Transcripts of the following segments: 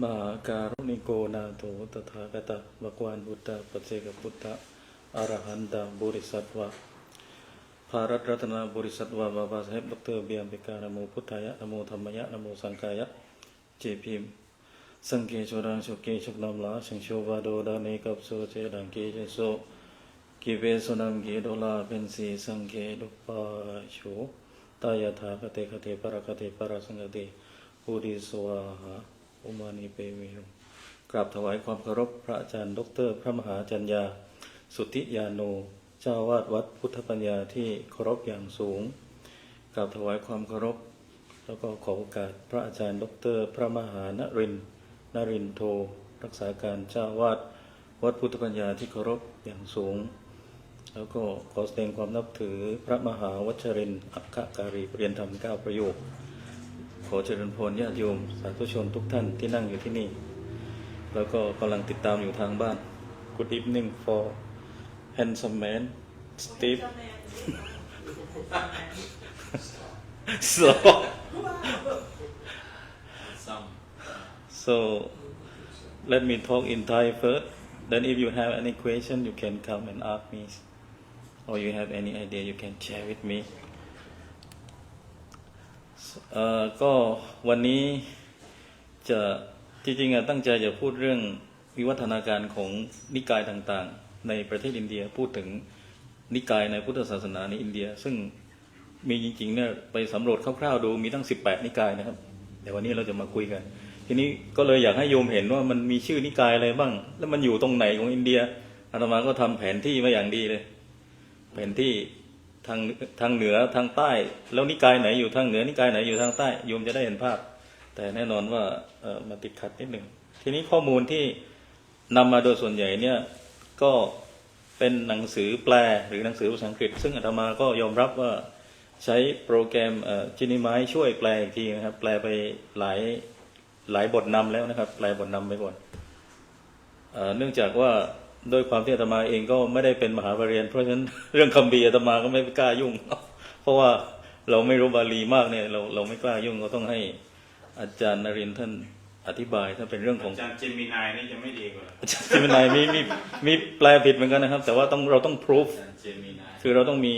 มหาการุณิโกนาโถตถาคตภควานพุทธปัจเจกพุทธอรหันตบริสัทวะภารัตรัตนบริสัทวะบาบาสาเหบดรเบียมเบการนโมพุทธายะนโมธรรมยะนโมสังฆายะเจพิมสังเกชรังโชเกชกนามลาสังโชวาโดดาเนกับโซเจดังเกเจโซกิเวสนัมเกโดลาเป็นสีสังเกดุปาโชตายาธาคเตคเตปรคเตปรสังกเตปุริสวาหาอุมานีเปวิโรกราบถวายความเคารพพระอาจารย์ดรพระมหาจัญญาสุทธิยาโนเจ้าวาดวัดพุทธปัญญาที่เคารพอย่างสูงกราบถวายความเคารพแล้วก็ขอโอกาสพระอาจารย์ดรพระมหานรินโทรักษาการเจ้าวาดวัดพุทธปัญญาที่เคารพอย่างสูงแล้วก็ขอแสดงความนับถือพระมหาวัชรินทร์อัคคการีเปลี่ยนธรรม9ประโยคขอเจริญพรญาติโยมสาธุชนทุกท่านที่นั่งอยู่ที่นี่แล้วก็กำลังติดตามอยู่ทางบ้าน Good evening for handsome man Steve so let me talk in Thai first then if you have any question you can come and ask me or you have any idea you can share with meก็วันนี้จะจริงๆตั้งใจจะพูดเรื่องวิวัฒนาการของนิกายต่างๆในประเทศอินเดียพูดถึงนิกายในพุทธศาสนาในอินเดียซึ่งมีจริงๆเนี่ยไปสำรวจคร่าวๆดูมีตั้ง18นิกายนะครับเดี๋ยววันนี้เราจะมาคุยกันทีนี้ก็เลยอยากให้โยมเห็นว่ามันมีชื่อนิกายอะไรบ้างแล้วมันอยู่ตรงไหนของอินเดียอาตมาก็ทำแผนที่มาอย่างดีเลยแผนที่ทางเหนือทางใต้แล้วนิกายไหนอยู่ทางเหนือนิกายไหนอยู่ทางใต้โยมจะได้เห็นภาพแต่แน่นอนว่ามาติดขัดนิดหนึ่งทีนี้ข้อมูลที่นำมาโดยส่วนใหญ่เนี่ยก็เป็นหนังสือแปลหรือหนังสือภาษาอังกฤษซึ่งอาตมาก็ยอมรับว่าใช้โปรแกรมจินิมายช่วยแปลอีกทีนะครับแปลไปหลายบทนำแล้วนะครับแปลบทนำไปก่อนเนื่องจากว่าโดยความที่อาตมาเองก็ไม่ได้เป็นมหาปริญญาเพราะฉะนั้นเรื่องคัมภีร์อาตมาก็ไม่กล้ายุ่งเพราะว่าเราไม่รู้บาลีมากเนี่ยเราไม่กล้ายุ่งก็ต้องให้อาจารย์นรินทร์ท่านอธิบายถ้าเป็นเรื่องของอาจารย์เจมินายนี่จะไม่ดีกว่าอาจารย์เจมินายมีแปลผิดเหมือนกันนะครับแต่ว่าเราต้องพิสูจคือเราต้องมี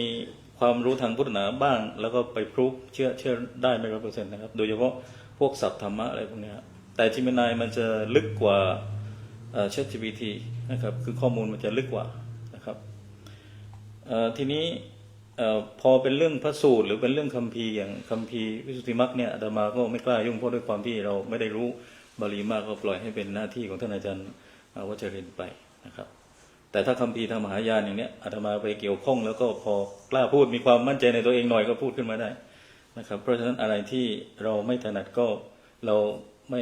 ความรู้ทางพุทธศาสนาบ้างแล้วก็ไปพิสูจเชื่อได้ไม่100%นะครับโดยเฉพาะพวกศัพท์ธรรมะอะไรพวกนี้แต่เจมินายมันจะลึกกว่าChatGPT นะครับคือข้อมูลมันจะลึกกว่านะครับทีนี้พอเป็นเรื่องพระสูตรหรือเป็นเรื่องคัมภีร์อย่างคัมภีร์วิสุทธิมรรคเนี่ยอาตมาก็ไม่กล้ายุ่งเพราะด้วยความที่เราไม่ได้รู้บาลีมากก็ปล่อยให้เป็นหน้าที่ของท่านอาจารย์วัชรินทร์ไปนะครับแต่ถ้าคัมภีร์ทางมหายานอย่างเนี้ยอาตมาไปเกี่ยวข้องแล้วก็พอกล้าพูดมีความมั่นใจในตัวเองหน่อยก็พูดขึ้นมาได้นะครับเพราะฉะนั้นอะไรที่เราไม่ถนัดก็เราไ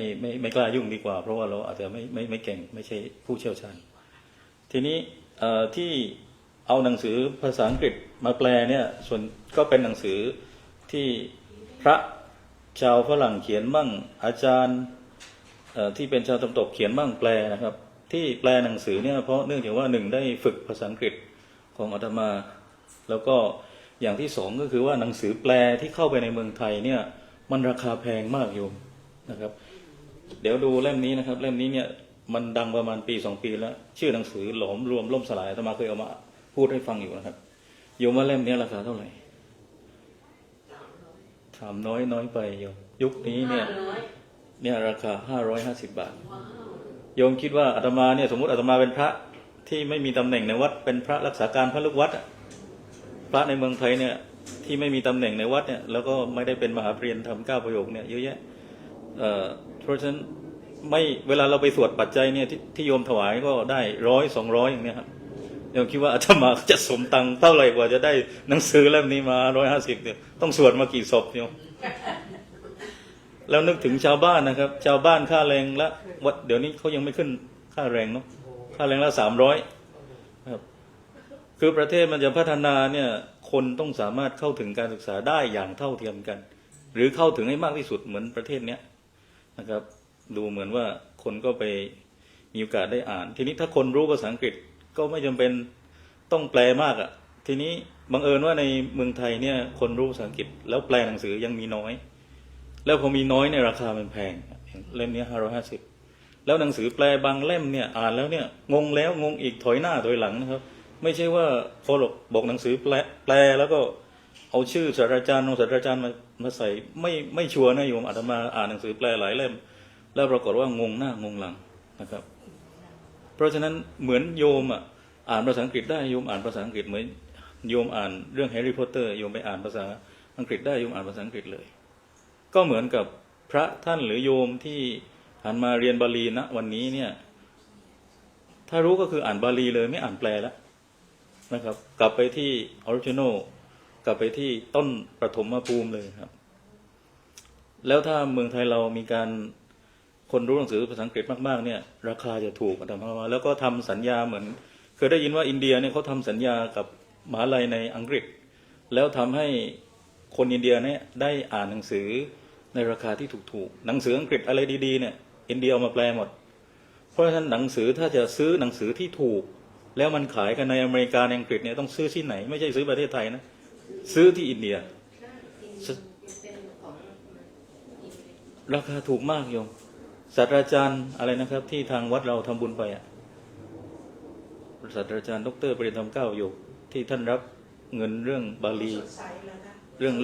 ม่กล้ายุ่งดีกว่าเพราะว่าเราอาจจะไม่เก่งไม่ใช่ผู้เชี่ยวชาญทีนี้ที่เอาหนังสือภาษาอังกฤษมาแปลเนี่ยส่วนก็เป็นหนังสือที่พระชาวฝรั่งเขียนบ้างอาจารย์ที่เป็นชาวตะวันตกเขียนบ้างแปลนะครับที่แปลหนังสือเนี่ยเพราะเนื่องจากว่าหนึ่งได้ฝึกภาษาอังกฤษของอาตมาแล้วก็อย่างที่สองก็คือว่าหนังสือแปลที่เข้าไปในเมืองไทยเนี่ยมันราคาแพงมากโยมนะครับเดี๋ยวดูเล่มนี้นะครับเล่มนี้เนี่ยมันดังประมาณปี2ปีแล้วชื่อหนังสือหลอมรวมล่มสลายอาตมาเคยเอามาพูดให้ฟังอยู่นะครับโยมว่าเล่มนี้ราคาเท่าไหร่ถามน้อยไปโยมยุคนี้เนี่ยราคา550 บาทโยมคิดว่าอาตมาเนี่ยสมมติอาตมาเป็นพระที่ไม่มีตำแหน่งในวัดเป็นพระรักษาการพระลูกวัดพระในเมืองไทยเนี่ยที่ไม่มีตำแหน่งในวัดเนี่ยแล้วก็ไม่ได้เป็นมหาปริญญาธรรม9ประโยคเนี่ยเยอะแยะเพราะฉะนั้นเวลาเราไปสวดปัจจัยเนี่ยที่โยมถวายก็ได้100 200อย่างเนี้ยครับโยมคิดว่าอาตมาจะสมตังค์เท่าไหร่กว่าจะได้หนังสือเล่มนี้มา150เนี่ยต้องสวดมากี่ศพโยมแล้วนึกถึงชาวบ้านนะครับชาวบ้านค่าแรงละวัดเดี๋ยวนี้เขายังไม่ขึ้นค่าแรงเนาะค่าแรงละ300ครับคือประเทศมันจะพัฒนาเนี่ยคนต้องสามารถเข้าถึงการศึกษาได้อย่างเท่าเทียมกันหรือเข้าถึงให้มากที่สุดเหมือนประเทศเนี้ยนะครับดูเหมือนว่าคนก็ไปมีโอกาสได้อ่านทีนี้ถ้าคนรู้ภาษาอังกฤษก็ไม่จำเป็นต้องแปลมากอ่ะทีนี้บังเอิญว่าในเมืองไทยเนี่ยคนรู้ภาษาอังกฤษแล้วแปลหนังสือยังมีน้อยแล้วพอมีน้อยในราคามันแพงเล่มนี้550 แล้วหนังสือแปลบางเล่มเนี่ยอ่านแล้วเนี่ยงงแล้วงงอีกถอยหน้าถอยหลังนะครับไม่ใช่ว่าพอบอกหนังสือแปลแล้วก็เอาชื่อศาสตราจารย์ศาสตราจารย์มาใส่ไม่ชัวร์นะโยมอาตมาอ่านหนังสือแปลหลายเล่มแล้วปรากฏว่างงหน้างงหลังนะครับเพราะฉะนั้นเหมือนโยมอ่านภาษาอังกฤษได้โยมอ่านภาษาอังกฤษเหมือนโยมอ่านเรื่องแฮร์รี่พอตเตอร์โยมไปอ่านภาษาอังกฤษได้โยมอ่านภาษาอังกฤษเลยก็เหมือนกับพระท่านหรือโยมที่หันมาเรียนบาลีนะวันนี้เนี่ยถ้ารู้ก็คืออ่านบาลีเลยไม่อ่านแปลแล้วนะครับกลับไปที่ออริจินอลกลับไปที่ต้นประถมภูมิเลยครับแล้วถ้าเมืองไทยเรามีการคนรู้หนังสือภาษาอังกฤษมากๆเนี่ยราคาจะถูกอาตมาว่าแล้วก็ทำสัญญาเหมือนเคยได้ยินว่าอินเดียเนี่ยเขาทำสัญญากับมหาลัยในอังกฤษแล้วทำให้คนอินเดียเนี่ยได้อ่านหนังสือในราคาที่ถูกๆหนังสืออังกฤษอะไรดีๆเนี่ยอินเดียเอามาแปลหมดเพราะฉะนั้นหนังสือถ้าจะซื้อหนังสือที่ถูกแล้วมันขายกันในอเมริกาในอังกฤษเนี่ยต้องซื้อที่ไหนไม่ใช่ซื้อประเทศไทยนะซื้อที่อินเดียราคาถูกมากโยมศาสตราจารย์อะไรนะครับที่ทางวัดเราทำบุญไปศาสตราจารย์ดร.ปริญญาธรรม 9อยู่ที่ท่านรับเงินเรื่องบาลีเรื่อง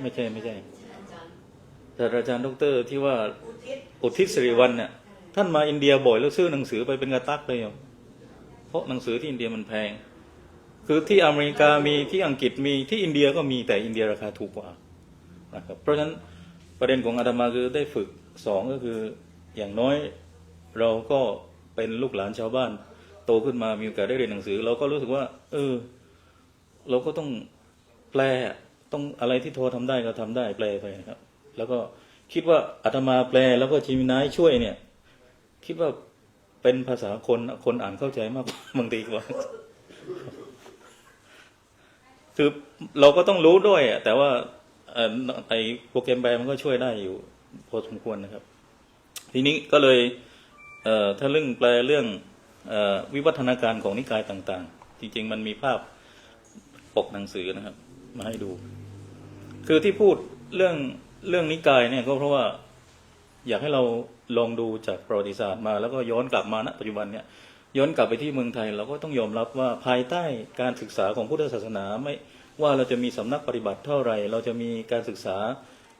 ไม่ใช่ศาสตราจารย์ดร.ที่ว่าอุทิศสิริวัลเนี่ยท่านมาอินเดียบ่อยแล้วซื้อหนังสือไปเป็นกระตักเลยโยมเพราะหนังสือที่อินเดียมันแพงคือที่อเมริกามีที่อังกฤษมีที่อินเดียก็มีแต่อินเดียราคาถูกกว่านะครับเพราะฉะนั้นประเด็นของอาตมาคือได้ฝึกสองก็คืออย่างน้อยเราก็เป็นลูกหลานชาวบ้านโตขึ้นมามีโอกาสได้เรียนหนังสือเราก็รู้สึกว่าเราก็ต้องแปลต้องอะไรที่โทรทำได้ก็ทำได้แปลไปนะครับแล้วก็คิดว่าอาตมาแปลแล้วก็จิมินายช่วยเนี่ยคิดว่าเป็นภาษาคนอ่านเข้าใจมากบางทีกว่าคือเราก็ต้องรู้ด้วยแต่ว่าไอโปรแกรมแปลมันก็ช่วยได้อยู่พอสมควรนะครับทีนี้ก็เลยถ้าเรื่องแปลเรื่องวิวัฒนาการของนิกายต่างๆจริงๆมันมีภาพปกหนังสือนะครับมาให้ดูคือที่พูดเรื่องนิกายเนี่ยก็เพราะว่าอยากให้เราลองดูจากประวัติศาสตร์มาแล้วก็ย้อนกลับมาณปัจจุบันเนี่ยย้อนกลับไปที่เมืองไทยเราก็ต้องยอมรับว่าภายใต้การศึกษาของพุทธศาสนาไม่ว่าเราจะมีสำนักปฏิบัติเท่าไหร่เราจะมีการศึกษา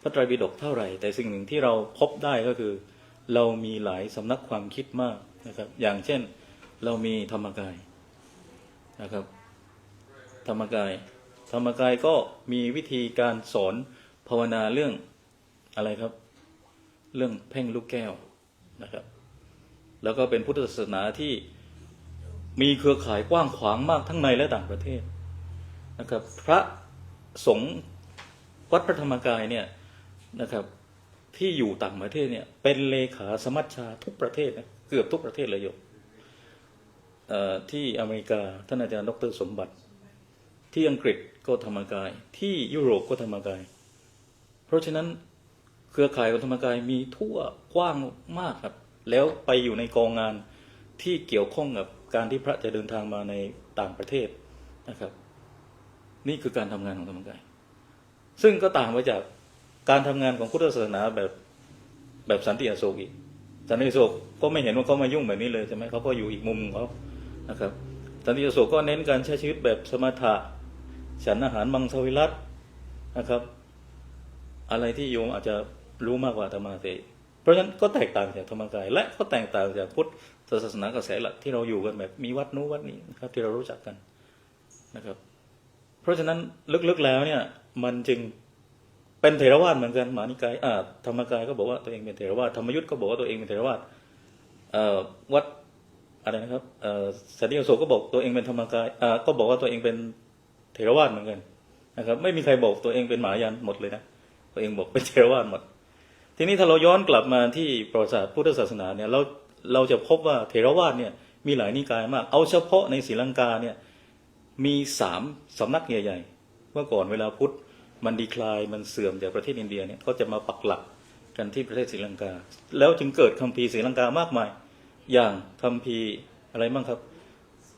พระไตรปิฎกเท่าไหร่แต่สิ่งหนึ่งที่เราพบได้ก็คือเรามีหลายสำนักความคิดมากนะครับอย่างเช่นเรามีธรรมกายนะครับธรรมกายก็มีวิธีการสอนภาวนาเรื่องอะไรครับเรื่องเพ่งลูกแก้วนะครับแล้วก็เป็นพุทธศาสนาที่มีเครือข่ายกว้างขวางมากทั้งในและต่างประเทศนะครับพระสงฆ์วัดพระธรรมกายเนี่ยนะครับที่อยู่ต่างประเทศเนี่ยเป็นเลขาสมัชชาทุกประเทศนะเกือบทุกประเทศเลยโยมที่อเมริกาท่านอาจารย์ดร.สมบัติที่อังกฤษก็ธรรมกายที่ยุโรปก็ธรรมกายเพราะฉะนั้นเครือข่ายของธรรมกายมีทั่วกว้างมากครับแล้วไปอยู่ในกองงานที่เกี่ยวข้องกับการที่พระจะเดินทางมาในต่างประเทศนะครับนี่คือการทำงานของธรรมกายซึ่งก็ต่างไปจากการทำงานของพุทธศาสนาแบบสันติอโศกอีกสันติอโศกก็ไม่เห็นว่าเขามายุ่งแบบนี้เลยใช่ไหมเขาก็อยู่อีกมุมของเขานะครับสันติอโศกก็เน้นการใช้ชีวิตแบบสมถะฉันอาหารมังสวิรัตินะครับอะไรที่โยมอาจจะรู้มากกว่าธรรมะเสเพราะฉะนั้นก็แตกต่างจากธรรมกายและก็แตกต่างจากพุทธศาสนากระแสหลักที่เราอยู่กันแบบมีวัดนู้นวัดนี้นะครับที่เรารู้จักกันนะครับเพราะฉะนั้นลึกๆแล้วเนี่ยมันจึงเป็นเถรวาทเหมือนกันมหานิกายธรรมกายก็บอกว่าตัวเองเป็นเถรวาทธรรมยุทธก็บอกว่าตัวเองเป็นเถรวาทวัดอะไรนะครับสันติอโศกก็บอกตัวเองเป็นธรรมกายก็บอกว่าตัวเองเป็นเถรวาทเหมือนกันนะครับไม่มีใครบอกตัวเองเป็นมหายานหมดเลยนะตัวเองบอกเป็นเถรวาทหมดทีนี้ถ้าเราย้อนกลับมาที่ประวัติศาสตร์พุทธศาสนาเนี่ยเราจะพบว่าเถรวาทเนี่ยมีหลายนิกายมากเอาเฉพาะในศรีลังกาเนี่ยมี3สำนักใหญ่ๆเมื่อก่อนเวลาพุทธมันดีคลายมันเสื่อมจากประเทศอินเดียเนี่ยก็จะมาปักหลักกันที่ประเทศศรีลังกาแล้วจึงเกิดคัมภีร์ศรีลังกามากมายอย่างคัมภีร์อะไรบ้างครับ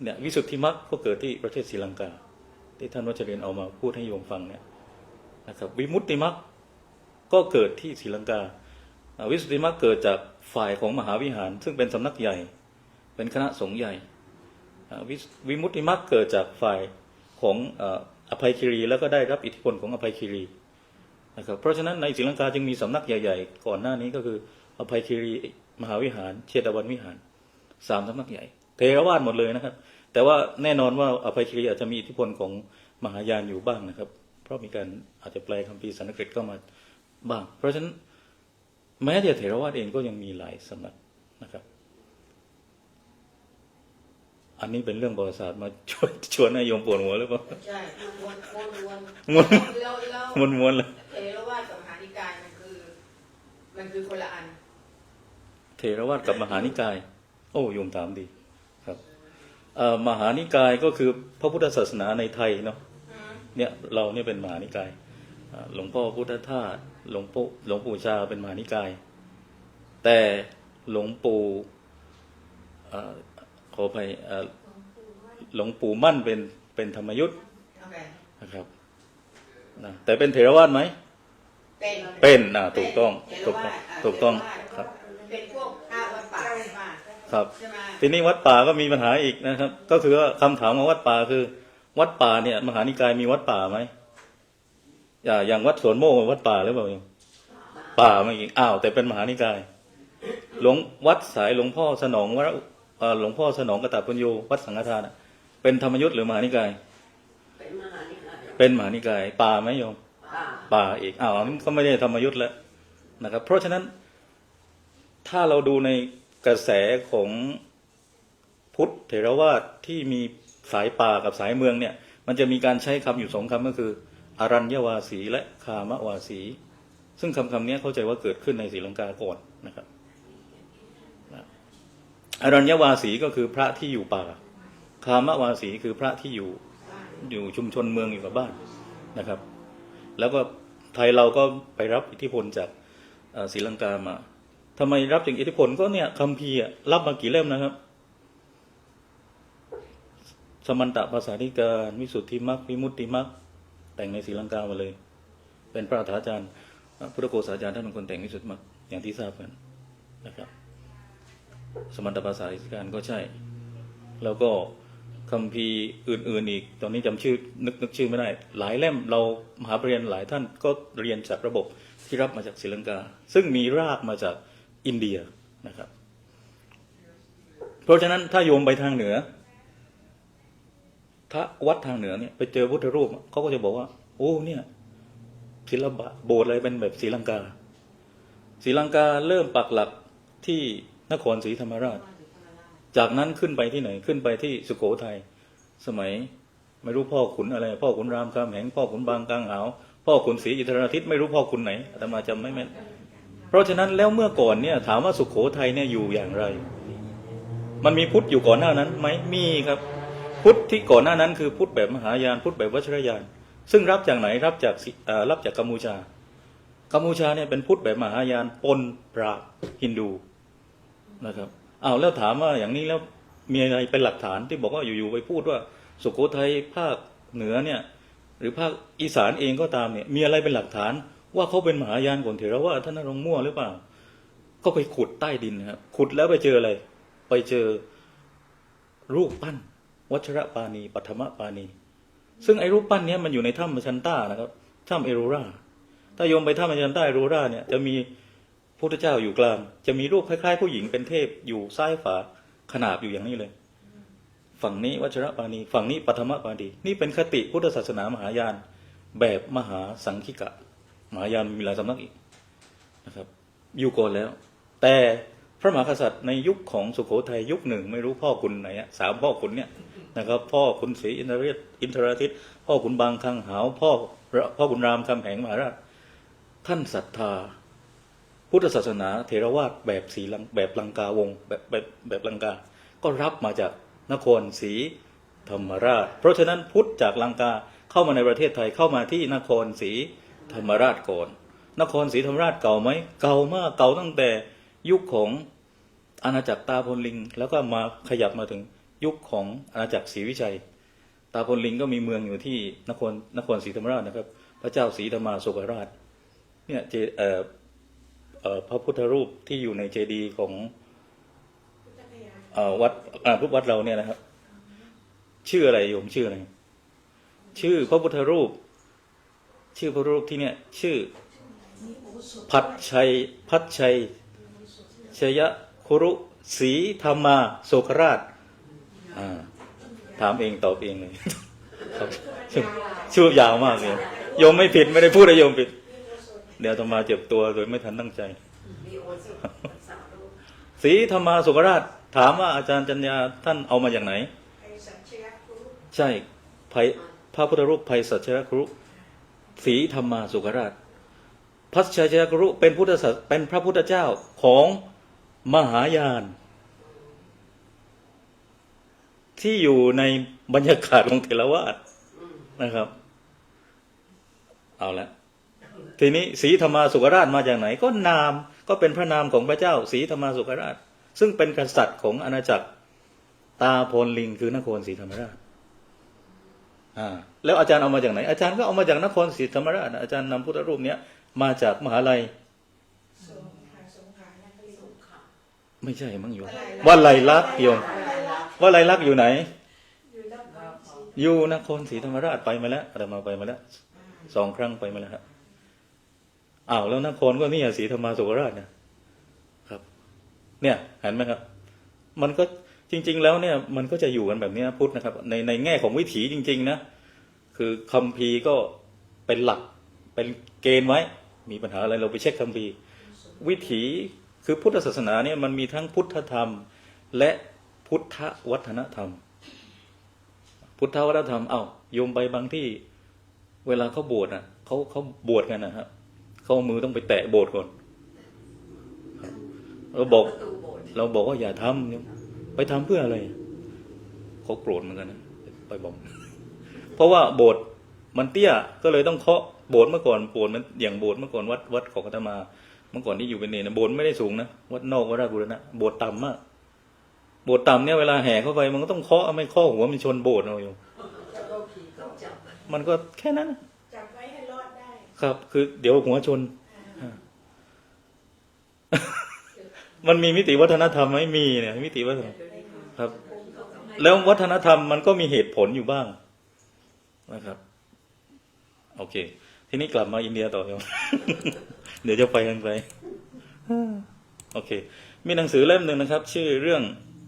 เนี่ยวิสุทธิมรรคก็เกิดที่ประเทศศรีลังกาที่ท่านวัชรินทร์เอามาพูดให้โยมฟังเนี่ยนะครับวิมุตติมรรคก็เกิดที่ศรีลังกา วิสุทธิมรรคเกิดจากฝ่ายของมหาวิหารซึ่งเป็นสำนักใหญ่เป็นคณะสงฆ์ใหญ่วิมุตติมรรคเกิดจากฝ่ายของอภัยคีรีแล้วก็ได้รับอิทธิพลของอภัยคีรีนะครับเพราะฉะนั้นในศรีลังกาจึงมีสำนักใหญ่ๆก่อนหน้านี้ก็คืออภัยคีรีมหาวิหารเชตวันวิหาร3สำนักใหญ่เทรวาสหมดเลยนะครับแต่ว่าแน่นอนว่าอภัยคีรีอาจจะมีอิทธิพลของมหายานอยู่บ้างนะครับเพราะมีการอาจจะแปลคัมภีร์สันสกฤตเข้ามาบ้างเพราะฉะนั้นแม้แต่เถรวาทเองก็ยังมีหลายสำนักนะครับอันนี้เป็นเรื่องประวัติศาสตร์มาชวนให้โยมปวดหัวหรือเปล่า ใช่ม้วนม้วนเลย เทรวาสกับมหานิกายมันคือคนละอัน เถรวาทกับมหานิกายโอ้โยมถามดีครับมหานิกายก็คือพระพุทธศาสนาในไทยเนาะเนี่ยเราเนี่ยเป็นมหานิกายหลวงพ่อพุทธทาสหลวงปู่ชาเป็นมหานิกายแต่หลวงปู่ขออภัยหลวงปู่มั่นเป็นธรรมยุทธ์นะครับนะแต่เป็นเถรวาทไหมเป็นถูกต้องครับเป็นพวกพระวัดป่าครับทีนี้วัดป่าก็มีปัญหาอีกนะครับก็คือว่าคำถามของวัดป่าคือวัดป่าเนี่ยมหานิกายมีวัดป่าไหมอย่างวัดสวนโมกวัดป่าหรือเปล่าป่าไม่อีกแต่เป็นมหานิกายวัดสายหลวงพ่อสนองวัดหลวงพ่อสนองกตปุญโญวัดสังฆทานเป็นธรรมยุทธ์หรือมหานิกายเป็นมหานิกายป่าไหมโยมป่าอีกนี่ก็ไม่ได้ธรรมยุทธ์แล้วนะครับเพราะฉะนั้นถ้าเราดูในกระแสของพุทธเถรวาทที่มีสายป่ากับสายเมืองเนี่ยมันจะมีการใช้คำอยู่2คำก็คืออรัญญวาสีและคามวาสีซึ่งคำนี้เข้าใจว่าเกิดขึ้นในศรีลังกาก่อนนะครับอรัญญวาสีก็คือพระที่อยู่ป่าคามวาสีคือพระที่อยู่ชุมชนเมืองอยู่กับบ้านนะครับแล้วก็ไทยเราก็ไปรับอิทธิพลจากศรีลังกามาทำไมรับจากอิทธิพลก็เนี่ยคัมภีร์รับมากี่เล่มนะครับสมันตภาษาธิการวิสุทธิมรรควิมุตติมรรคแต่งในศรีลังกามาเลยเป็นพระอาจารย์พุทธโฆษาจารย์ท่านเป็นคนแต่งวิสุทธิมรรคอย่างที่ทราบกันนะครับสมันตภาษาธิการก็ใช่แล้วก็คัมภีร์อื่นๆอีกตอนนี้จำชื่อนึกชื่อไม่ได้หลายเล่มเรามหาปริญญาหลายท่านก็เรียนจากระบบที่รับมาจากศรีลังกาซึ่งมีรากมาจากอินเดียนะครับเพราะฉะนั้นถ้าโยมไปทางเหนือถ้าวัดทางเหนือเนี่ยไปเจอพุทธรูปเขาก็จะบอกว่าโอ้เนี่ยศิลปะโบสถ์อะไรเป็นแบบศรีลังกาเริ่มปักหลักที่นครศรีธรรมราชจากนั้นขึ้นไปที่ไหนขึ้นไปที่สุโขทัยสมัยไม่รู้พ่อขุนอะไรพ่อขุนรามคำแหงพ่อขุนบางกลางหาวพ่อขุนศรีอินทราทิตไม่รู้พ่อขุนไหนอาตมาจำไม่แม่นเพราะฉะนั้นแล้วเมื่อก่อนเนี่ยถามว่าสุโขทัยเนี่ยอยู่อย่างไรมันมีพุทธอยู่ก่อนหน้านั้นไหมมีครับพุทธที่ก่อนหน้านั้นคือพุทธแบบมหายานพุทธแบบวชิรยานซึ่งรับจากไหนรับจากกัมพูชาเนี่ยเป็นพุทธแบบมหายานปนปราบฮินดูนะครับแล้วถามว่าอย่างนี้แล้วมีอะไรเป็นหลักฐานที่บอกว่าอยู่ๆไปพูดว่าสุโขทัยภาคเหนือเนี่ยหรือภาคอีสานเองก็ตามเนี่ยมีอะไรเป็นหลักฐานว่าเขาเป็นมหายานก่อนเถอะว่าท่านนรงค์มั่วหรือเปล่าก็ไปขุดใต้ดินนะครับขุดแล้วไปเจออะไรไปเจอรูปปั้นวัชรปานีปัทมปานีซึ่งไอ้รูปปั้นนี้มันอยู่ในถ้ำมัชันต้านะครับถ้ำเอโรราถ้าโยมไปถ้ำมัชันต้าเอโรราเนี่ยจะมีพระพุทธเจ้าอยู่กลางจะมีรูปคล้ายๆผู้หญิงเป็นเทพอยู่ซ้ายฝาขนาบอยู่อย่างนี้เลยฝั่งนี้วัชรปานีฝั่งนี้ปัทมปานีนี่เป็นคติพุทธศาสนามหายานแบบมหาสังคิกะมหายานมีหลายสำนักอีกนะครับอยู่ก่อนแล้วแต่พระมหากษัตริย์ในยุคของสุโขทัยยุคหนึ่งไม่รู้พ่อขุนไหน3พ่อขุนเนี่ยนะครับพ่อขุนศรีอินทราทิตพ่อขุนบางคังหาวพ่อขุนรามคำแหงมหาราชท่านศรัทธาพุทธศาสนาเถรวาทแบบลังกาวงแบบลังกาก็รับมาจากนครศรีธรรมราชเพราะฉะนั้นพุทธจากลังกาเข้ามาในประเทศไทยเข้ามาที่นครศรีธรรมราชก่อนนครศรีธรรมราชเก่าไหมเก่ามากเก่าตั้งแต่ยุคของอาณาจักรตาพลลิงแล้วก็มาขยับมาถึงยุคของอาณาจักรศรีวิชัยตาพลลิงก็มีเมืองอยู่ที่นครศรีธรรมราชนะครับพระเจ้าศรีธรรมาโศกราชเนี่ย พระพุทธรูปที่อยู่ในเจดีย์ของวัดวัดเราเนี่ยนะครับชื่ออะไรโยมชื่ออะไรชื่อพระพุทธรูปชื่อพระรูปที่เนี่ยชื่อพัชชัยชยคุรุศรีธรรมาโสกราชถามเองตอบเองเลยชื่อยาวมากเลยโยมไม่ผิดไม่ได้พูดนะโยมผิดเดี๋ยวจะมาเจ็บตัวโดยไม่ทันตั้งใจศรีธรรมาโสกราชถามว่าอาจารย์จัญญาท่านเอามาจากไหนใช่พระพุทธรูปไพศาลชยคุรุศรีธรรมาโสกราชพระชัยชยคุรุเป็นเป็นพระพุทธเจ้าของมหายานที่อยู่ในบรรยากาศของเถรวาทนะครับเอาละทีนี้ศรีธรรมาโสกราชมาจากไหนก็นามก็เป็นพระนามของพระเจ้าศรีธรรมาโสกราชซึ่งเป็นกษัตริย์ของอาณาจักรตาพลลิงคือนครศรีธรรมราชแล้วอาจารย์เอามาจากไหนอาจารย์ก็เอามาจากนครศรีธรรมราชอาจารย์นำพุทธรูปเนี้ยมาจากมหาลัยไม่ใช่มั้งโยมว่าไลลักษณ์โยมว่าไลลักษณ์อยู่ไหนอยู่นครศรีธรรมราชไปมาแล้วอาตมาไปมาแล้ว2 ครั้งไปมาแล้วครับแล้วนครก็นี่ศรีธรรมาโสกราชนะครับเนี่ยเห็นไหมครับมันก็จริงๆแล้วเนี่ยมันก็จะอยู่กันแบบนี้พุทธนะครับในแง่ของวิถีจริงๆนะคือคัมภีร์ก็เป็นหลักเป็นเกณฑ์ไว้มีปัญหาอะไรเราไปเช็คคัมภีร์วิถีคือพุทธศาสนาเนี่ยมันมีทั้งพุทธธรรมและพุทธวัฒนธรรมพุทธวัฒนธรรมโยมไปบางที่เวลาเขาบวชเขาบวชกันนะครับเขามือต้องไปแตะโบสถ์ก่อนเราบอกว่าอย่าทำไปทำเพื่ออะไรเขาโกรธเหมือนกันนะไปบอกเพราะว่าโบสถ์มันเตี้ยก็เลยต้องเคาะโบสถ์เมื่อก่อนโบสถ์มันอย่างโบสถ์เมื่อก่อนวัดของอาตมาเมื่อก่อนที่อยู่เป็นเนรโบสถ์ไม่ได้สูงนะวัดนอกวัดราชบุรณะโบสถ์ต่ำมากโบสถ์ต่ำเนี่ยเวลาแห่เข้าไปมันก็ต้องเคาะไม่เคาะหัวมันชนโบสถ์เอาอยู่มันก็แค่นั้นจับไว้ให้รอดได้ครับคือเดี๋ยวหัวชนมันมีมิติวัฒนธรรมไหมมีเนี่ยมิติวัฒนธรรมครับแล้ววัฒนธรรมมันก็มีเหตุผลอยู่บ้างนะครับโอเคทีนี้กลับมาอินเดียต่อเดี๋ยวจะไปกันไกลโอเคมีหนังสือเล่มหนึ่งนะครับชื่อเรื่อง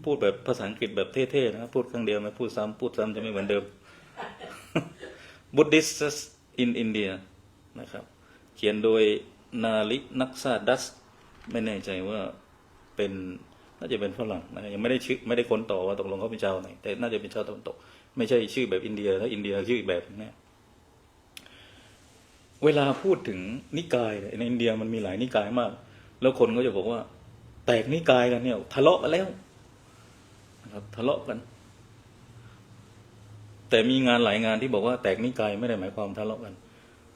พูดแบบภาษาอังกฤษแบบเท่ๆนะครับพูดครั้งเดียวไม่พูดซ้ำจะไม่เหมือนเดิม Buddhists in India นะครับเขียนโดยนาลินักซาดัสไม่แน่ใจว่าเป็นน่าจะเป็นฝรั่งนะยังไม่ได้ค้นต่อว่าตกลงเขาเป็นชาวไหนแต่น่าจะเป็นชาวตะวันตกไม่ใช่ชื่อแบบอินเดียถ้าอินเดียชื่อแบบนี้เวลาพูดถึงนิกายในอินเดียมันมีหลายนิกายมากแล้วคนก็จะบอกว่าแตกนิกายกันเนี่ยทะเลาะกันแล้วนะครับทะเลาะกันแต่มีงานหลายงานที่บอกว่าแตกนิกายไม่ได้หมายความทะเลาะกัน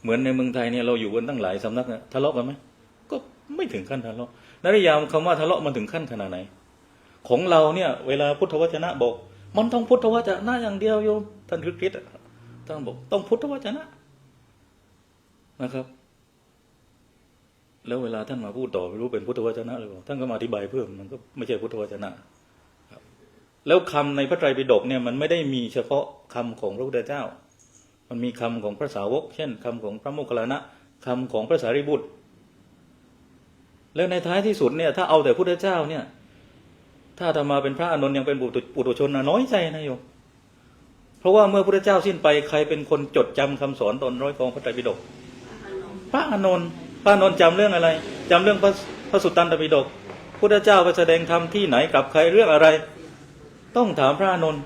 เหมือนในเมืองไทยเนี่ยเราอยู่กันตั้งหลายสำนักนะทะเลาะกันไหมก็ไม่ถึงขั้นทะเลาะนริยามคำว่าทะเลาะมันถึงขั้นขนาดไหนของเราเนี่ยเวลาพุทธวจนะบอกมันต้องพุทธวจนะอย่างเดียวโยมท่านคริสต์ท่านบอกต้องพุทธวจนะนะครับแล้วเวลาท่านมาพูดต่อไม่รู้เป็นพุทธวจนะหรือเปล่าท่านก็มาอธิบายเพิ่มมันก็ไม่ใช่พุทธวจนะครับแล้วคำในพระไตรปิฎกเนี่ยมันไม่ได้มีเฉพาะคำของพระพุทธเจ้ามันมีคำของพระสาวกเช่นคำของพระโมคคัลลานะคำของพระสารีบุตรแล้วในท้ายที่สุดเนี่ยถ้าเอาแต่พุทธเจ้าเนี่ยถ้าอาตมาเป็นพระอานนท์ยังเป็นปุถุชนน้อยใจนะโยมเพราะว่าเมื่อพุทธเจ้าสิ้นไปใครเป็นคนจดจำคำสอนตนร้อยกองพระไตรปิฎกพระอานนท์จำเรื่องอะไรจำเรื่องพระสุตตันตปิฎกพุทธเจ้าไปแสดงธรรมที่ไหนกับใครเรื่องอะไรต้องถามพระอานนท์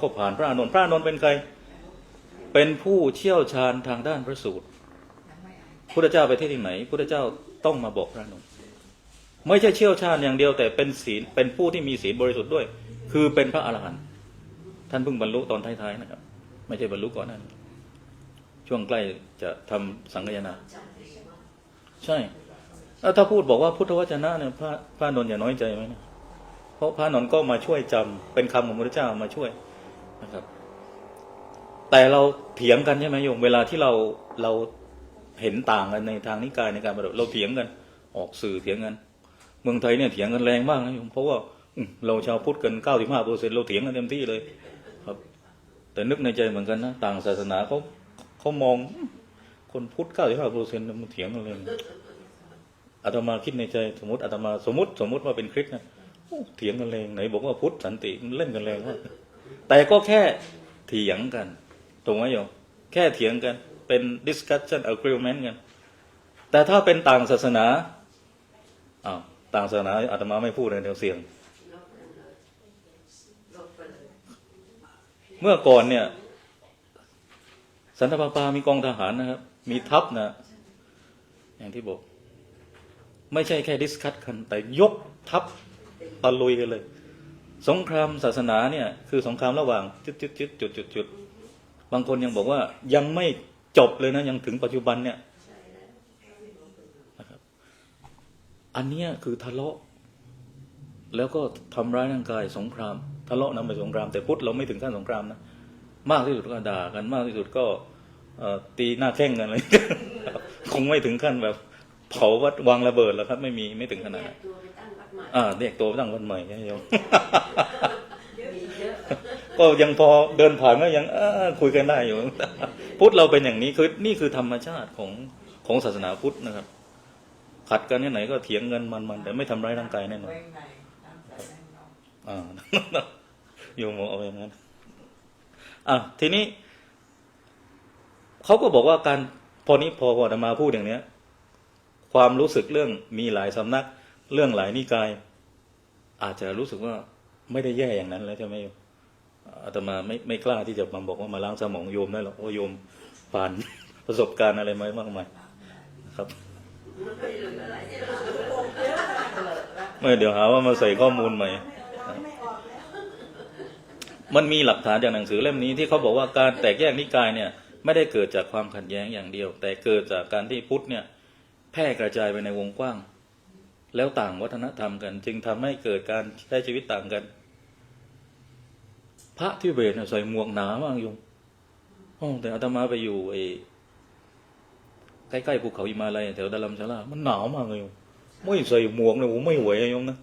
ก็ผ่านพระอานนท์เป็นใครเป็นผู้เชี่ยวชาญทางด้านพระสูตรพุทธเจ้าไปที่ไหนพุทธเจ้าต้องมาบอกพระอานนท์ไม่ใช่เชี่ยวชาญอย่างเดียวแต่เป็นศีลเป็นผู้ที่มีศีลบริสุทธิ์ด้วยคือเป็นพระอรหันต์ท่านเพิ่งบรรลุตอนท้ายๆนะครับไม่ใช่บรรลุก่อนนั้นช่วงใกล้จะทำสังฆยนาใช่แล้วถ้าพูดบอกว่าพุทธวจนะเนี่ยพระอานนท์อย่าน้อยใจไหมนะเพราะพระอานนท์ก็มาช่วยจำเป็นคำของพระพุทธเจ้ามาช่วยนะครับแต่เราเถียงกันใช่ไหมโยมเวลาที่เราเห็นต่างกันในทางนิกายในการปฏิบัติเราเถียงกัน ออกสื่อเถียงกันเมืองไทยเนี่ยเถียงกันแรงมากนะโยมเพราะว่าเราชาวพุทธกัน 95% เราเถียงกันเต็มที่เลยครับแต่นึกในใจเหมือนกันนะต่างศาสนาเขามองคนพุทธ 95% มันเถียงกันเลยอาตมาคิดในใจสมมติอาตมาสมมติว่าเป็นคริสต์นะเถียงกันแรงไหนบอกว่าพุทธสันติมันเล่นกันแรงมากแต่ก็แค่เถียงกันถูกไหมโยมแค่เถียงกันเป็น discussion agreement กันแต่ถ้าเป็นต่างศาสนาต่างศาสนาอาตมาไม่พูดเลยเดี๋ยวเสี่ยงเมื่อก่อนเนี่ยสันตะปาปามีกองทหารนะครับมีทัพนะอย่างที่บอกไม่ใช่แค่ดิสคัทกันแต่ยกทัพตะลุยกันเลยสงครามศาสนาเนี่ยคือสงครามระหว่างจุดบางคนยังบอกว่ายังไม่จบเลยนะยังถึงปัจจุบันเนี่ยนะครับอันเนี้ยคือทะเลาะแล้วก็ทำร้ายร่างกายสงครามทะเลาะนำไปสงครามแต่พุทธเราไม่ถึงขั้นสงครามนะมากที่สุดก็ด่ากันมากที่สุดก็ตีหน้าแข้งกันอะไร คงไม่ถึงขั้นแบบเผาวัดวางระเบิดแล้วครับไม่ถึงขนาดนั้นเรียกตัวไปตั้งวัดใหม่ใช่ไหมโยม ก็ยังพอเดินผ่านก็ยังคุยกันได้อยู่ พุทธเราเป็นอย่างนี้คือนี่คือธรรมชาติของศาสนาพุทธนะครับขัดกันที่ไหนก็เถียงกันมันแต่ไม่ทำร้ายร่างกายแน่นอนโยมเอาอย่างนั้นทีนี้เขาก็บอกว่าการพออาตมาพูดอย่างเนี้ยความรู้สึกเรื่องมีหลายสำนักเรื่องหลายนิกายอาจจะรู้สึกว่าไม่ได้แย่อย่างนั้นแล้วใช่ไหมโยมอาตมาไม่กล้าที่จะมาบอกว่ามาล้างสมองโยมได้หรอกเพราะโยมผ่านประสบการณ์อะไรมามากมายครับไม่เดี๋ยวหาว่ามาใส่ข้อมูลใหม่มันมีหลักฐานจากหนังสือเล่มนี้ที่เขาบอกว่าการแตกแยกนิกายเนี่ยไม่ได้เกิดจากความขัดแย้งอย่างเดียวแต่เกิดจากการที่พุทธเนี่ยแพร่กระจายไปในวงกว้างแล้วต่างวัฒนธรรมกันจึงทำให้เกิดการใช้ชีวิตต่างกันพระทิเบตใส่หมวกหนามากโยมแต่อาตมาไปอยู่ใกล้ๆภูเขาหิมาลัยแถวดารัมชาลามันหนาวมากเลยโยมไม่ใส่หมวกเนี่ยผมไม่ไหวโยมนะ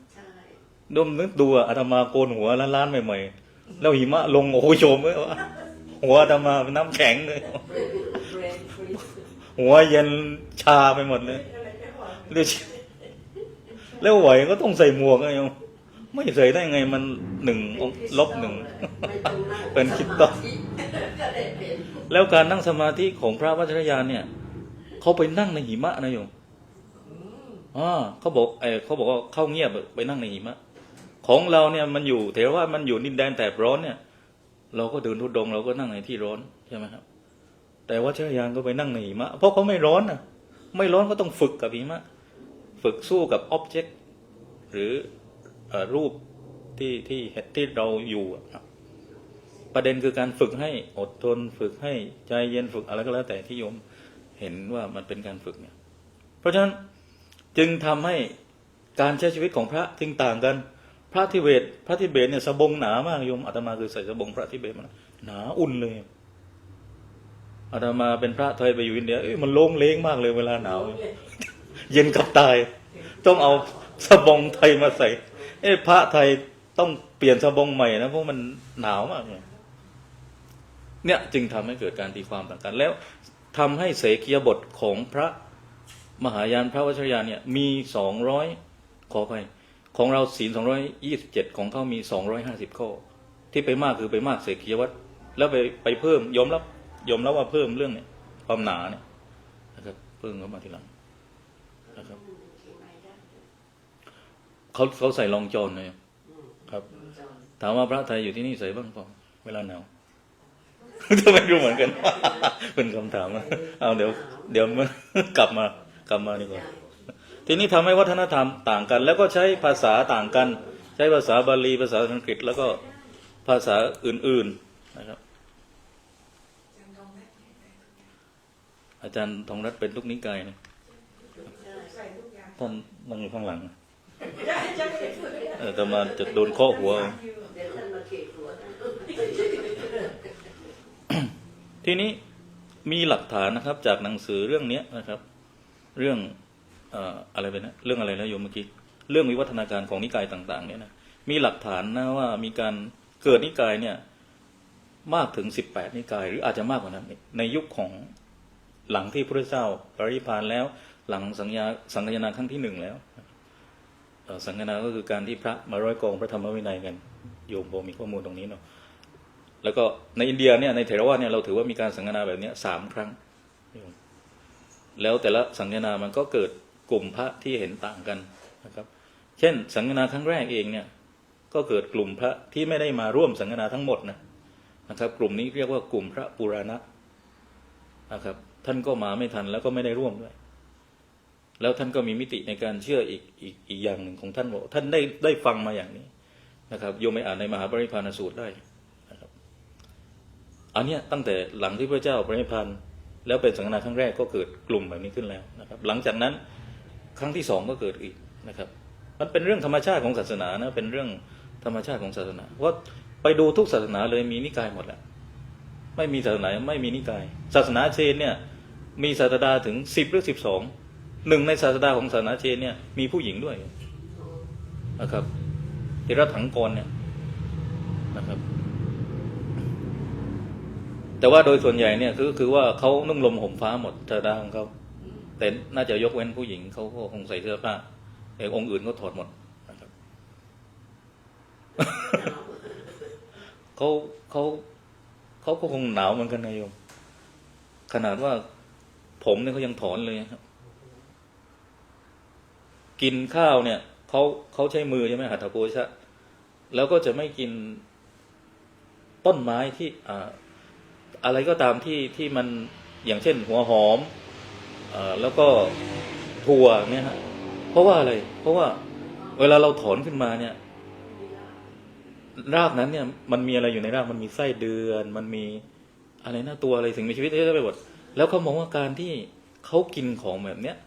ดมนึกดูอาตมาโกนหัวล้านใหม่ๆแล้วหิมะลงโอ้โหโยมเลยว่าหัวอาตมาเป็นน้ำแข็งเลยหัวเย็นชาไปหมดเลยแล้วไหวก็ต้องใส่หมวกไงโยมไม่ใส่ได้ไงมัน-1 เป็นคิดต่อแล้วการนั่งสมาธิของพระวัชรยานเนี่ยเขาไปนั่งในหิมะนะโยมเขาบอกว่าเข้าเงียบไปนั่งในหิมะของเราเนี่ยมันอยู่เถรวาทมันอยู่ดินแดนแถบร้อนเนี่ยเราก็เดินทุดงเราก็นั่งในที่ร้อนใช่ไหมครับแต่วัชรยานก็ไปนั่งในหิมะเพราะเขาไม่ร้อนนะไม่ร้อนก็ต้องฝึกกับหิมะฝึกสู้กับอ็อบเจกต์หรือรูปที่เราอยู่ประเด็นคือการฝึกให้อดทนฝึกให้ใจเย็นฝึกอะไรก็แล้วแต่ที่โยมเห็นว่ามันเป็นการฝึกเนี่ยเพราะฉะนั้นจึงทำให้การใช้ชีวิตของพระจึงต่างกันพระทิเบตเนี่ยสบงหนามากโยมอาตมาคือใส่สบงพระทิเบตมันหนาอุ่นเลยอาตมาเป็นพระไทยไปอยู่อินเดียมันโล่งเล้งมากเลยเวลาหนาวเย็นกับตายต้องเอาสบงไทยมาใส่พระไทยต้องเปลี่ยนสบงใหม่นะเพราะมันหนาวมากเนี่ยจึงทำให้เกิดการตีความต่างกันแล้วทำให้เสกียบทของพระมหายานพระวชรยานเนี่ยมี200ขอไปของเราศีล227ของเขามี250ข้อที่ไปมากคือไปมากเสกียวัตรแล้วไปเพิ่มยอมรับว่าเพิ่มเรื่องเนี่ยความหนาเนี่ยนะครับเพิ่มเข้ามาทีหลังนะครับเขาใส่รองจอนเลยครับถามว่าพระไทยอยู่ที่นี่ใส่บ้างเปล่าเวลาหนาว จะไม่รู้เหมือนกัน เป็นคำถามนะเอาเดี๋ยวกลับมาดีกว่าทีนี้ทำให้วัฒนธรรมต่างกันแล้วก็ใช้ภาษาต่างกันใช้ภาษาบาลีภาษาสันสกฤตแล้วก็ภาษาอื่นๆนะครับอาจารย์ทองรัตน์เป็นทุกนิกายนะท่านนั่งอยู่ข้างหลังแต่มาจะโดนเคาะหัวทีนี้มีหลักฐานนะครับจากหนังสือเรื่องนี้นะครับเรื่อง อะไรไปนะเรื่องอะไรนะโยมเมื่อกี้เรื่องวิวัฒนาการของนิกายต่างๆเนี่ยนะมีหลักฐานนะว่ามีการเกิดนิกายเนี่ยมากถึง18นิกายหรืออาจจะมากกว่านั้นในยุคของหลังที่พระเจ้าปรินิพพานแล้วหลังสังฆนาครั้งที่1แล้วสังฆนาก็คือการที่พระมาร้อยกองพระธรรมวินัยกันโยมพอมีข้อมูลตรงนี้เนาะแล้วก็ในอินเดียเนี่ยในเถรวาทเนี่ยเราถือว่ามีการสังฆนาแบบนี้3 ครั้งแล้วแต่ละสังฆนามันก็เกิดกลุ่มพระที่เห็นต่างกันนะครับเช่นสังฆนาครั้งแรกเองเนี่ยก็เกิดกลุ่มพระที่ไม่ได้มาร่วมสังฆนาทั้งหมดนะครับกลุ่มนี้เรียกว่ากลุ่มพระปุราณะนะครับท่านก็มาไม่ทันแล้วก็ไม่ได้ร่วมด้วยแล้วท่านก็มีมิติในการเชื่ออีกอย่างหนึ่งของท่านบอกท่านได้ฟังมาอย่างนี้นะครับโยมไปอ่านในมหาปรินิพพานสูตรได้นะครับอันเนี้ยตั้งแต่หลังที่พระเจ้าปรินิพพานแล้วเป็นสังฆนาครั้งแรกก็เกิดกลุ่มแบบนี้ขึ้นแล้วนะครับหลังจากนั้นครั้งที่2ก็เกิดอีกนะครับมันเป็นเรื่องธรรมชาติของศาสนานะเป็นเรื่องธรรมชาติของศาสนาเพราะไปดูทุกศาสนาเลยมีนิกายหมดแหละไม่มีศาสนาไม่มีนิกายศาสนาเชนเนี่ยมีศาสดาถึง10หรือ12หนึ่งในศาสดาของศาสนาเชนเนี่ยมีผู้หญิงด้วยนะครับเทระถังกรเนี่ยนะครับแต่ว่าโดยส่วนใหญ่เนี่ยคือว่าเขานุ่งลมห่มฟ้าหมดศาสดาของเขาแต่น่าจะยกเว้นผู้หญิงเขาก็คงใส่เสื้อผ้าแต่องค์อื่นก็ถอดหมดนะครับ เขาก็คงหนาวเหมือนกันนะโยมขนาดว่าผมเนี่ยเขายังถอนเลยครับกินข้าวเนี่ยเขาใช้มือใช่ไหมหัตถโภชะแล้วก็จะไม่กินต้นไม้ที่อะไรก็ตามที่มันอย่างเช่นหัวหอมแล้วก็ถั่วเนี่ยฮะเพราะว่าอะไรเพราะว่าเวลาเราถอนขึ้นมาเนี่ยรากนั้นเนี่ยมันมีอะไรอยู่ในรากมันมีไส้เดือนมันมีอะไรนะตัวอะไรสิ่งมีชีวิตเยอะไปหมดแล้วเขามองว่าการที่เขากินของแบบเนี้ย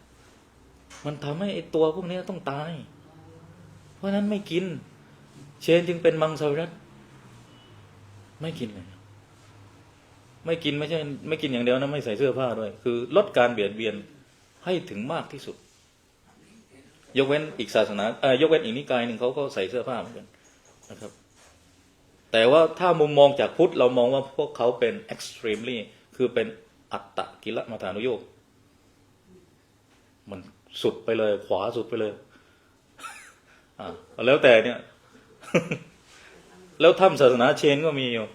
มันทำให้ไอ้ตัวพวกนี้ต้องตายเพราะนั้นไม่กินเชนจึงเป็นมังสวิรัติไม่กินเลยไม่กินไม่ใช่ไม่กินอย่างเดียวนะไม่ใส่เสื้อผ้าด้วยคือลดการเบียดเบียนให้ถึงมากที่สุดยกเว้นอีกศาสนายกเว้นอีกนิกายหนึ่งเขาก็ใส่เสื้อผ้าเหมือนกันนะครับแต่ว่าถ้ามุมมองจากพุทธเรามองว่าพวกเขาเป็น extremely คือเป็นอัตตกิลมัฏฐานุโยคมันสุดไปเลยขวาสุดไปเลยแล้วแต่เนี่ย แล้วถ้ำศาสนาเชนก็มีอยู่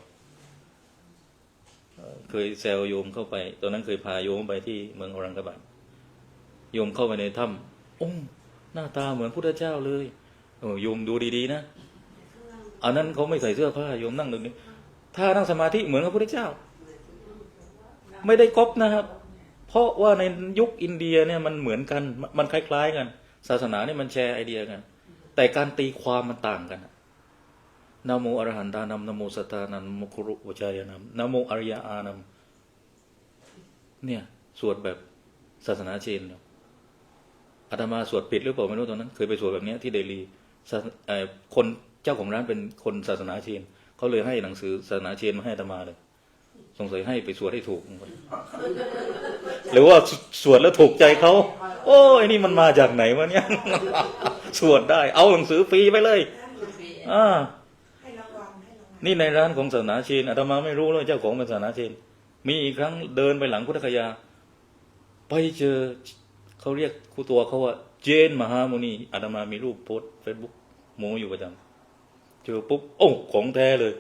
เคยแซวโยมเข้าไปตอนนั้นเคยพาโยมไปที่เมืองอรังกบัดโยมเข้าไปในถ้ำโอ้หน้าตาเหมือนพุทธเจ้าเลยโยมดูดีๆนะอันนั้นเขาไม่ใส่เสื้อผ้าโยมนั่งตรงนี้ถ้านั่งสมาธิเหมือนกับพระพุทธเจ้าไม่ได้ก๊อปนะครับเพราะว่าในยุคอินเดียเนี่ยมันเหมือนกันมันคล้ายๆกันศาสนาเนี่ยมันแชร์ไอเดียกันแต่การตีความมันต่างกันนะโมอรหันตานัมนะโมสัตตานัมนะโมคุรุวจายนัมนะโมอริยอานัมเนี่ยสวดแบบศาสนาเชนอาตมาสวดผิดหรือเปล่าไม่รู้ตอนนั้นเคยไปสวดแบบนี้ที่เดลีคนเจ้าของร้านเป็นคนศาสนาเชนเขาเลยให้หนังสือศาสนาเชนมาให้อาตมาเลยสงสัยให้ไปสวดให้ถูกหรือว่าสวดแล้วถูกใจเขาโอ้ยนี่มันมาจากไหนวะเนี่ย สวดได้เอาหนังสือฟรีไปเลยนี่ในร้านของศาสนาเชนอาตมาไม่รู้เลยเจ้าของเป็นศาสนาเชนมีอีกครั้งเดินไปหลังพุทธคยาไปเจอเขาเรียกคู่ตัวเขาว่าเจนมหามุนีอาตมามีรูปโพสเฟซบุ๊กโมอยู่ประจำเจอปุ๊บโอ้ของแท้เลย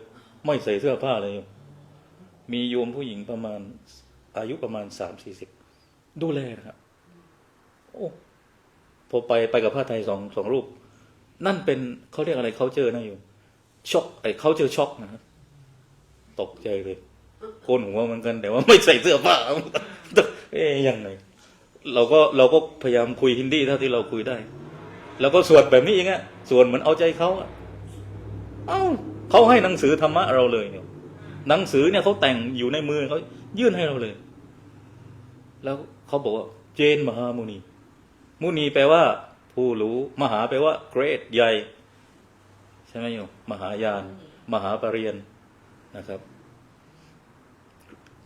ไม่ใส่เสื้อผ้าเลยมีโยมผู้หญิงประมาณอายุประมาณ30-40ดูแลนะครับโอ้พอไปกับพระไทยสองรูปนั่นเป็นเขาเรียกอะไรเขาเจอนะโยมช็อกเขาเจอช็อกนะครับตกใจเลยโกนหัวเหมือนกันแต่ว่าไม่ใส่เสื้อผ้ายังไงเราก็พยายามคุยฮินดีเท่าที่เราคุยได้แล้วก็สวดแบบนี้เองอะสวดเหมือนเอาใจเขาเขาให้หนังสือธรรมะเราเลยเนี่ยหนังสือเนี่ยเขาแต่งอยู่ในมือเขายื่นให้เราเลยแล้วเขาบอกว่าเจนมหามุนีมุนีแปลว่าผู้รู้มหาแปลว่า great ใหญ่ใช่ไหมโยมมหายานมหาปรริญญานะครับ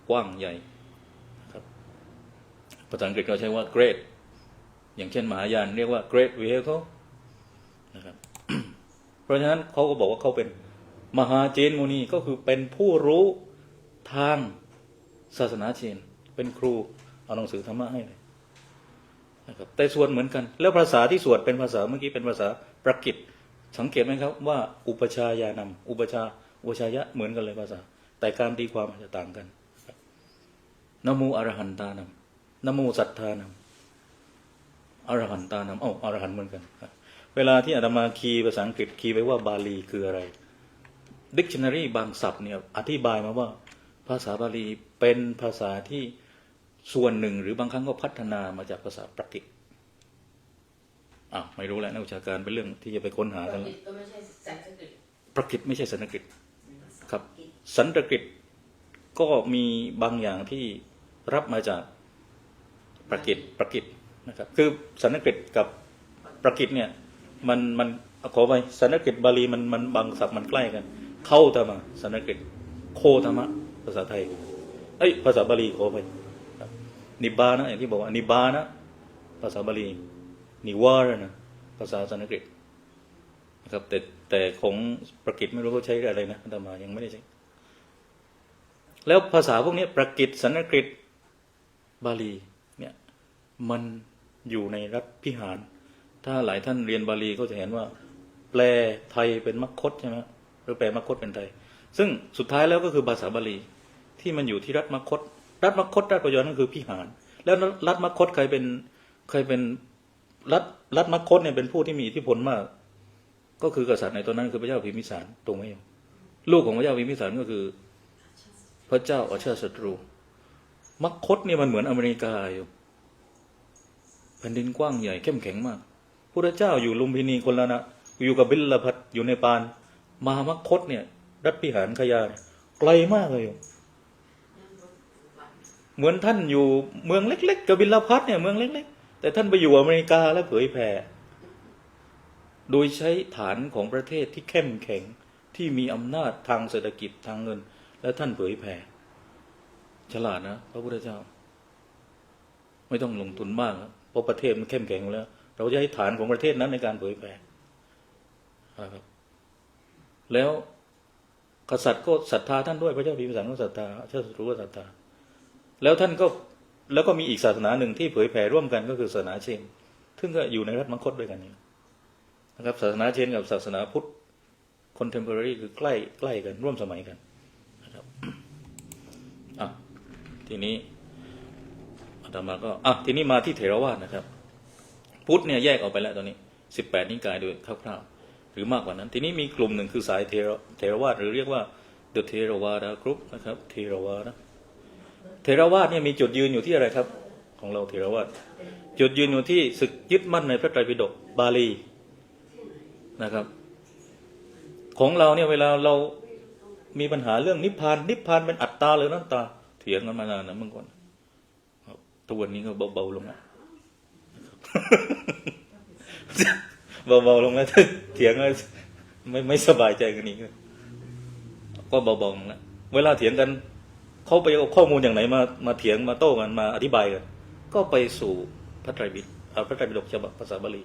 กว้างใหญ่ครับภาษาอังกฤษเขาใช้ว่า great อย่างเช่นมหายานเรียกว่า Great Vehicle นะครับ เพราะฉะนั้นเขาก็บอกว่าเขาเป็นมหาเจนมุนีก็คือเป็นผู้รู้ทางศาสนาเจนเป็นครูเอาหนังสือธรรมะให้เลยนะครับแต่สวดเหมือนกันแล้วภาษาที่สวดเป็นภาษาเมื่อกี้เป็นภาษาประกิตสังเกตไหมครับว่าอุปชายานำอุปชายะเหมือนกันเลยภาษาแต่การตีความอาจจะต่างกันนะโมอรหันตานำนะโมสัทธานำอรหันตานำอรหันต์เหมือนกันเวลาที่อาตมาคีย์ภาษาอังกฤษคีย์ไว้ว่าบาลีคืออะไร Dictionary บางศัพท์เนี่ยอธิบายมาว่าภาษาบาลีเป็นภาษาที่ส่วนหนึ่งหรือบางครั้งก็พัฒนามาจากภาษาปรกิตไม่รู้แหละนักวิชาการเป็นเรื่องที่จะไปค้นหากันแล้ว ก็ไม่ใช่สันสกฤต ปรกิตไม่ใช่สันสกฤตครับสันสกฤตก็มีบางอย่างที่รับมาจากปรกิตนะครับคือสันสกฤตกับปรกิตเนี่ยมันขอไปสันสกฤตบาลีมันบางศัพท์มันใกล้กันเข้าธรรมะสันสกฤตโคธรรมะภาษาไทยภาษาบาลีขอไปนิบานะอย่างที่บอกว่านิบานะภาษาบาลีนิวาระนะภาษาสันสกฤตนะครับแต่ของปรกิตไม่รู้เขาใช้อะไรนะอาตมายังไม่ได้ใช้แล้วภาษาพวกนี้ปรกิตสันสกฤตบาลีเนี่ยมันอยู่ในรัฐพิหารถ้าหลายท่านเรียนบาลีก็จะเห็นว่าแปลไทยเป็นมัคคตใช่ไหมหรือแปลมัคคตเป็นไทยซึ่งสุดท้ายแล้วก็คือภาษาบาลีที่มันอยู่ที่รัฐมัคคตรัฐประยอนั่นคือพิหารแล้วรัฐมัคคตใครเป็นรัฐมัคคตเนี่ยเป็นผู้ที่มีอิทธิพลมากก็คือกษัตริย์ในตอนนั้นคือพระเจ้าพิมพิสารตรงไหมโยมลูกของพระเจ้าพิมพิสารก็คือพระเจ้าอาชาติศัตรูมัคคตเนี่ยมันเหมือนอเมริกาอยู่แผ่นดินกว้างใหญ่เข้มแข็งมากพระเจ้าอยู่ลุมพินีคนละนะอยู่กับบิลลพัทอยู่ในปานมหามัคคตเนี่ยรัฐพิหารขยาไกลมากเลยอยู่เหมือนท่านอยู่เมืองเล็กๆกับบิลลพัทเนี่ยเมืองเล็กๆแต่ท่านไปอยู่อเมริกาแล้วเผยแผ่โดยใช้ฐานของประเทศที่เข้มแข็งที่มีอำนาจทางเศรษฐกิจทางเงินและท่านเผยแผ่ฉลาดนะพระพุทธเจ้าไม่ต้องลงทุนมากเพราะประเทศมันเข้มแข็งแล้วเราจะให้ฐานของประเทศนั้นในการเผยแผ่ครับแล้วกษัตริย์ก็ศรัทธาท่านด้วยพระเจ้าพิมพิสารก็ศรัทธาเจ้ารู้ว่าศรัทธาแล้วท่านก็มีอีกศาสนาหนึ่งที่เผยแผ่ร่วมกันก็คือศาสนาเชนซึ่งก็อยู่ในรัฐมัคคตด้วยกันนี่นะครับศาสนาเชนกับศาสนาพุทธ contemporary คือใกล้กันร่วมสมัยกันนะครับทีนี้อาตมาก็ทีนี้มาที่เถรวาทนะครับพุทธเนี่ยแยกออกไปแล้วตอนนี้18นิกายโดยคร่าวๆหรือมากกว่านั้นทีนี้มีกลุ่มหนึ่งคือสายเถรวาทหรือเรียกว่า The Theravada Group นะครับเถรวาทเนี่ยมีจุดยืนอยู่ที่อะไรครับของเราเถรวาทจุดยืนอยู่ที่ศึกยึดมั่นในพระไตรปิฎกบาลีนะครับของเราเนี่ยเวลาเรามีปัญหาเรื่องนิพพานเป็นอัตตาหรืออนัตตาเถียงกันมานานนะเมื่อก่อนตัวนี้ก็เบาๆลงแล้วเบาๆลงแล้วเถียงไม่สบายใจกันอีกก็เบาๆลงแล้วเวลาเถียงกันเขาไปเอาข้อมูลอย่างไหนมาเถียงมาโต้กันมาอธิบายกันก็ไปสู่พระไตรปิฎกฉบับภาษาบาลี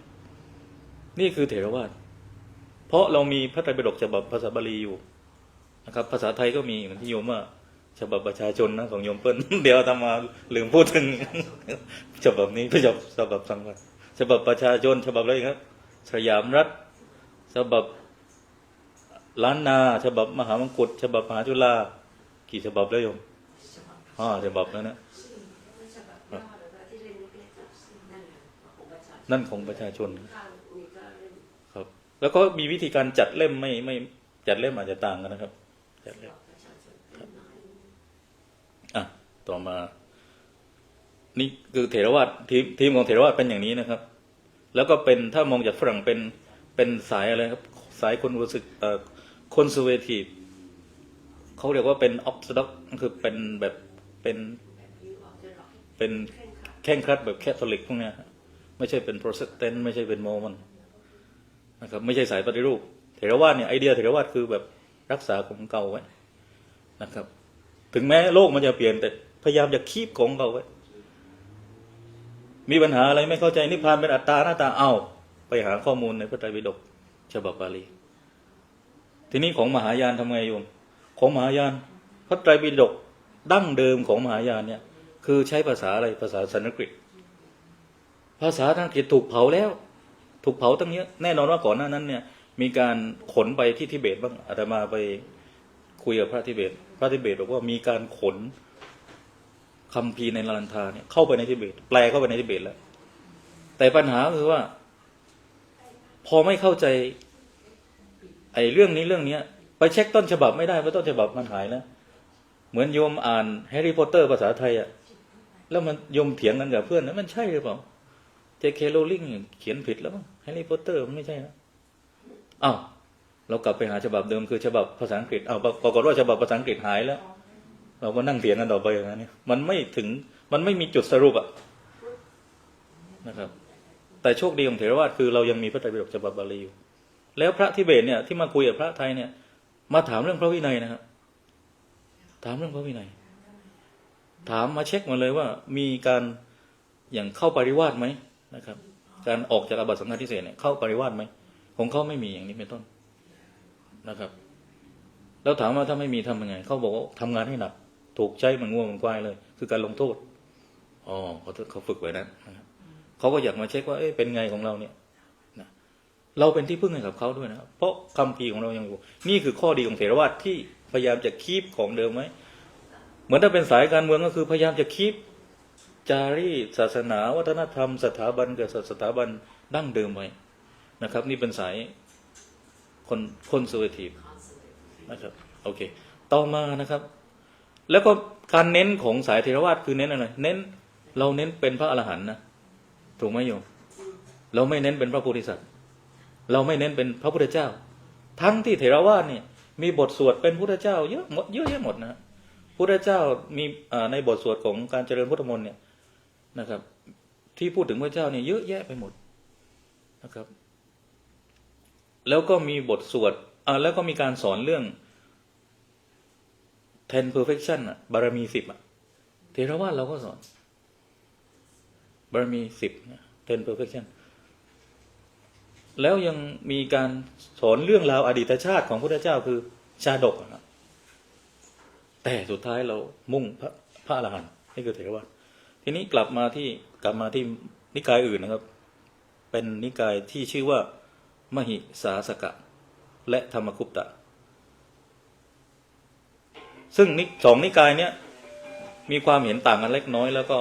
นี่คือเถรวาทเพราะเรามีพระไตรปิฎกฉบับภาษาบาลีอยู่นะครับภาษาไทยก็มีเหมือนที่โยมว่าฉบับประชาชนนะของโยมเปิ้ล เดี๋ยวทำมาลืมพูดถึง ฉบับนี้ฉบับสังกัดฉบับประชาชนฉบับอะไรครับสยามรัฐฉบับล้านนาฉบับมหามงกุฎฉบับมหาจุฬากี่ฉบับแล้วโยมฉบับแล้วนะนั่นของประชาชนครับแล้วก็มีวิธีการจัดเล่มไม่จัดเล่มอาจจะต่างกันนะครับจัดเล่มต่อมานี่คือเถรวาททีมของเถรวาทเป็นอย่างนี้นะครับแล้วก็เป็นถ้ามองจากฝรั่งเป็นสายอะไรครับสายคนรู้สึกคอนเซอร์เวทีฟเขาเรียกว่าเป็นออร์โธดอกซ์คือเป็นแบบเป็นแข่งครัดแบบแคทอลิกพวกนี้ไม่ใช่เป็นโปรเตสแตนต์ไม่ใช่เป็นโมร์มอนนะครับไม่ใช่สายปฏิรูปเถรวาทเนี่ยไอเดียเถรวาทคือแบบรักษาของเก่าไว้นะครับถึงแม้โลกมันจะเปลี่ยนแต่พยายามจะคีปของเก่าไว้ มีปัญหาอะไรไม่เข้าใจนิพพานเป็นอัตตาหน้าตาเอาไปหาข้อมูลในพระไตรปิฎกฉบับบาลีทีนี้ของมหายานทำไงโยมของมหายานพระไตรปิฎกดั้งเดิมของมหายานเนี่ยคือใช้ภาษาอะไรภาษาสันสกฤตภาษาสันสกฤตถูกเผาแล้วถูกเผาตั้งเยอะแน่นอนว่าก่อนหน้านั้นเนี่ยมีการขนไปที่ทิเบตบ้างอาตมาไปคุยกับพระทิเบตพระทิเบตบอกว่ามีการขนคัมภีร์ในลาลันทาเนี่ยเข้าไปในทิเบตแปลเข้าไปในทิเบตแล้วแต่ปัญหาคือว่าพอไม่เข้าใจไอ้เรื่องนี้ไปเช็คต้นฉบับไม่ได้เพราะต้นฉบับมันหายแล้วเหมือนโยมอ่านแฮร์รี่พอตเตอร์ภาษาไทยอ่ะแล้วมันโยมเถียงกันกับเพื่อนนะมันใช่หรือเปล่าJ.K. Rowling เขียนผิดแล้วแฮร์รี่พอตเตอร์มันไม่ใช่นะอ้าวเรากลับไปหาฉบับเดิมคือฉบับภาษาอังกฤษอ้าวปรากฏว่าฉบับภาษาอังกฤษหายแล้วเราก็นั่งเถียงกันต่อไปอย่างนั้นเนี่ยมันไม่มีจุดสรุปอ่ะนะครับแต่โชคดีของเถรวาทคือเรายังมีพระไตรปิฎกฉบับบาลีอยู่แล้วพระทิเบตเนี่ยที่มาคุยกับพระไทยเนี่ยมาถามเรื่องพระวินัยนะครับถามเรื่องพระวินัยถามมาเช็คมาเลยว่ามีการอย่างเข้าปริวาสไหมนะครับการออกจากอาบัติสังฆทิเศษเนี่ยเข้าปริวาสไหมของเขาไม่มีอย่างนี้เป็นต้นนะครับแล้วถามว่าถ้าไม่มีทำยังไงเขาบอกว่าทำงานให้หนักถูกใจมันง่วงมันควายเลยคือการลงโทษอ๋อเขาฝึกไว้นั้นนะครับเขาก็อยากมาเช็คว่าเป็นไงของเราเนี่ยนะเราเป็นที่พึ่งให้กับเขาด้วยนะเพราะคัมภีร์ของเรายังอยู่นี่คือข้อดีของเถรวาทที่พยายามจะคีปของเดิมไว้เหมือนถ้าเป็นสายการเมืองก็คือพยายามจะคีปจารีตศาสนาวัฒนธรรมสถาบันกับสถาบันดั้งเดิมไว้นะครับนี่เป็นสายคอนเซอร์เวทีฟนะครับโอเคต่อมานะครับแล้วก็การเน้นของสายเถรวาทคือเน้นอะไรเน้นเราเน้นเป็นพระอรหันต์นะถูกไหมโยมเราไม่เน้นเป็นพระโพธิสัตว์เราไม่เน้นเป็นพระพุทธเจ้าทั้งที่เถรวาทเนี่ยมีบทสวดเป็นพุทธเจ้าเยอะแยะหมดนะพุทธเจ้ามีในบทสวดของการเจริญพุทธมนต์เนี่ยนะครับที่พูดถึงพระเจ้าเนี่ยเยอะแยะไปหมดนะครับแล้วก็มีบทสวดแล้วก็มีการสอนเรื่อง 10 perfection บารมี10เถรวาทเราก็สอนบารมี10 10 perfection แล้วยังมีการสอนเรื่องราวอดีตชาติของพระพุทธเจ้าคือชาดกแต่สุดท้ายเรามุ่งพระอรหันต์นี่คือเถรวาททีนี้กลับมาที่นิกายอื่นนะครับเป็นนิกายที่ชื่อว่ามหิสาสกะและธรรมคุปตะซึ่งสองนิกายเนี้ยมีความเห็นต่างกันเล็กน้อยแล้วก็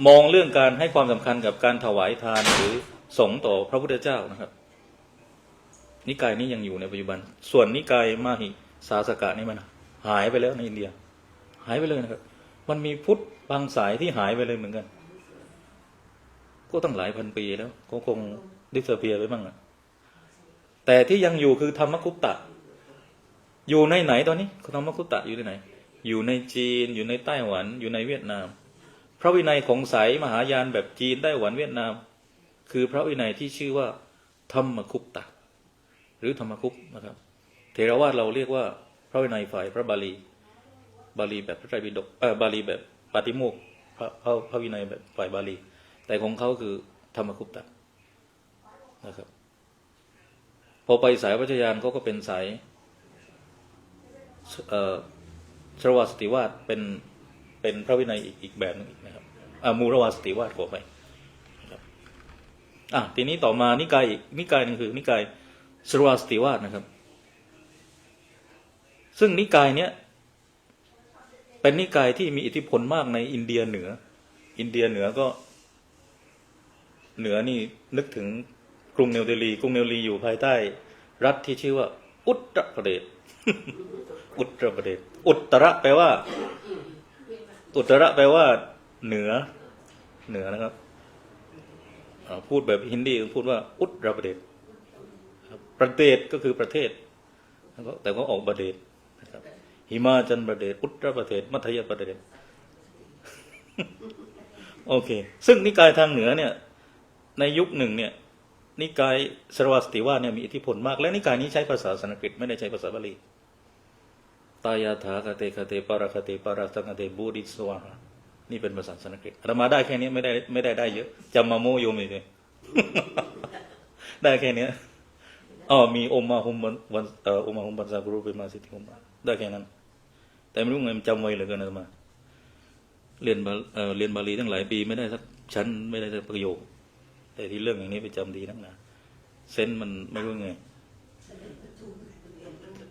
มองเรื่องการให้ความสำคัญกับการถวายทานหรือสงฆ์ต่อพระพุทธเจ้านะครับนิกายนี้ยังอยู่ในปัจจุบันส่วนนิกายมหิสาสกะนี่มันหายไปแล้วในอินเดียหายไปเลยนะครับมันมีพุทธบางสายที่หายไปเลยเหมือนกันก็ตั้งหลายพันปีแล้วก็คงดิสเพียไปบ้างแต่ที่ยังอยู่คือธรรมคุปตะอยู่ในไหนตอนนี้ธรรมคุปตะอยู่ที่ไหนอยู่ในจีนอยู่ในไต้หวันอยู่ในเวียดนามพระวินัยของสายมหายานแบบจีนไต้หวันเวียดนามคือพระวินัยที่ชื่อว่าธรรมคุปตะหรือธรรมคุปนะครับเถรวาทเราเรียกว่าพระวินัยฝ่ายพระบาลีแบบพระไตรปิฎกบาลีแบบปาติโมกข์พระวินัยแบบฝ่ายบาลีแต่ของเขาคือธรรมคุปตะนะครับพอไปสายวัจยานเขาก็เป็นสายชรวาสติวาสเป็นพระวินัยอีกแบบนึงอีกนะครับมูรวาสติวาสขอไปนะครับทีนี้ต่อมานิกายนึงคือนิกายชรวาสติวาสนะครับซึ่งนิกายเนี้ยเป็นนิกายที่มีอิทธิพลมากในอินเดียเหนือก็เหนือนี่นึกถึงกรุงนิวเดลีอยู่ภายใต้รัฐที่ชื่อว่าอุตตรประเทศ อุตตรประเทศอุตระแปลว่าเหนือนะครับพูดแบบฮินดีพูดว่าอุตตรประเทศประเทศก็คือประเทศแต่ก็ออกประเทศนะครับหิมาจันประเทศอุตตรประเทศมัธยประเทศ โอเคซึ่งนิกายทางเหนือเนี่ยในยุคหนึ่งเนี่ยนิกายสรวาสติวาสเนี่ยมีอิทธิพลมากและนิกายนี้ใช้ภาษาสันสกฤตไม่ได้ใช้ภาษาบาลีตายาถาคเตปาราคเตปาราสังคเตบูริสวาหา นี่เป็นภาษาสันสกฤตอาตมาได้แค่นี้ไม่ได้เยอะจำมาโมโยมเลย ได้แค่เนี้ยอ๋อมีอมมาหุมวันอมมาหุมบันซากรุเป็นมาสิทธิหุมได้แค่นั้น แต่ไม่รู้ไงมันจำไว้เหลือเกินอาตมาเรียนบาลีตั้งหลายปีไม่ได้สักชั้นไม่ได้สักประโยคแต่ที่เรื่องอย่างนี้ไปจำดีนักหนาเส้นมันไม่รู้ไง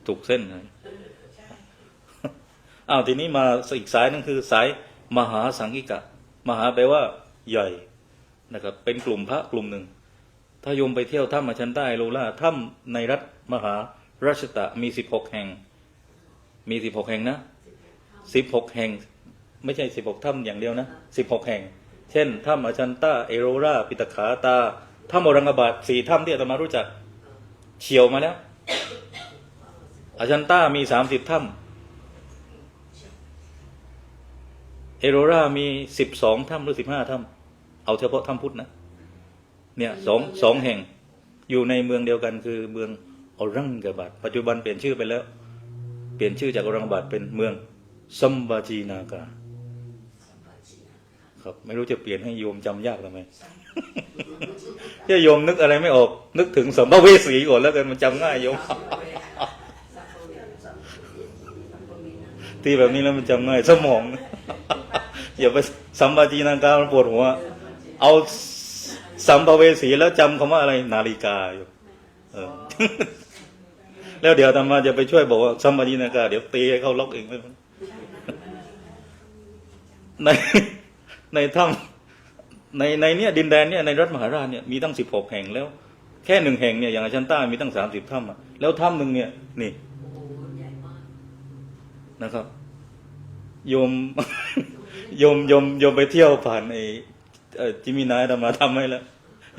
ถูกเส้นไงอ้าวทีนี้มาอีกสายนึงคือสายมหาสังกิกะมหาแปลว่าใหญ่นะครับเป็นกลุ่มพระกลุ่มหนึ่งถ้าโยมไปเที่ยวถ้ำอาชันใต้โลล่าถ้ำในรัฐมหาราชตะมี16 แห่งมี16 แห่งนะ16 แห่งไม่ใช่16 ถ้ำอย่างเดียวนะ16 แห่งเช่นถ้ำอาชันต้าเอโรราปิตขาตาถ้ำอรังกบาต4 ถ้ำที่อาตมารู้จักเฉียวมาแล้วอาชันต้ามี30 ถ้ำเอโรรามี12 ถ้ำหรือ15 ถ้ำเอาเฉพาะถ้ำพุทธนะเนี่ยสองแห่งอยู่ในเมืองเดียวกันคือเมืองอรังกบาตปัจจุบันเปลี่ยนชื่อไปแล้วเปลี่ยนชื่อจากอรังกบาตเป็นเมืองซัมบาจีนากาครับไม่รู้จะเปลี่ยนให้โยมจำยากทำไม ถ้าโยมนึกอะไรไม่ออกนึกถึงสัมภเวสีก่อนแล้วกันมันจำง่ายโยม ที่แบบนี้แล้วมันจำง่ายสมอง อย่าไปสัมปจีนังกาปวดหัวเอาสัมภเวสีแล้วจำคำว่าอะไรนาฬิกาอยู่ แล้วเดี๋ยวอาตมาจะไปช่วยบอกว่าสัมปจีนังกาเดี๋ยวตีให้เขาล็อกเองในถ้ำในเนี้ยดินแดนเนี่ยในรัฐมหาราชเนี่ยมีตั้ง16 แห่งแล้วแค่1 แห่งเนี่ยอย่างอาชันต้ามีตั้ง30 ถ้ำแล้วถ้ำหนึ่งเนี่ยนี่นะครับโยม โยมไปเที่ยวผ่านไอ้จิมินายอาตมาทำให้แล้ว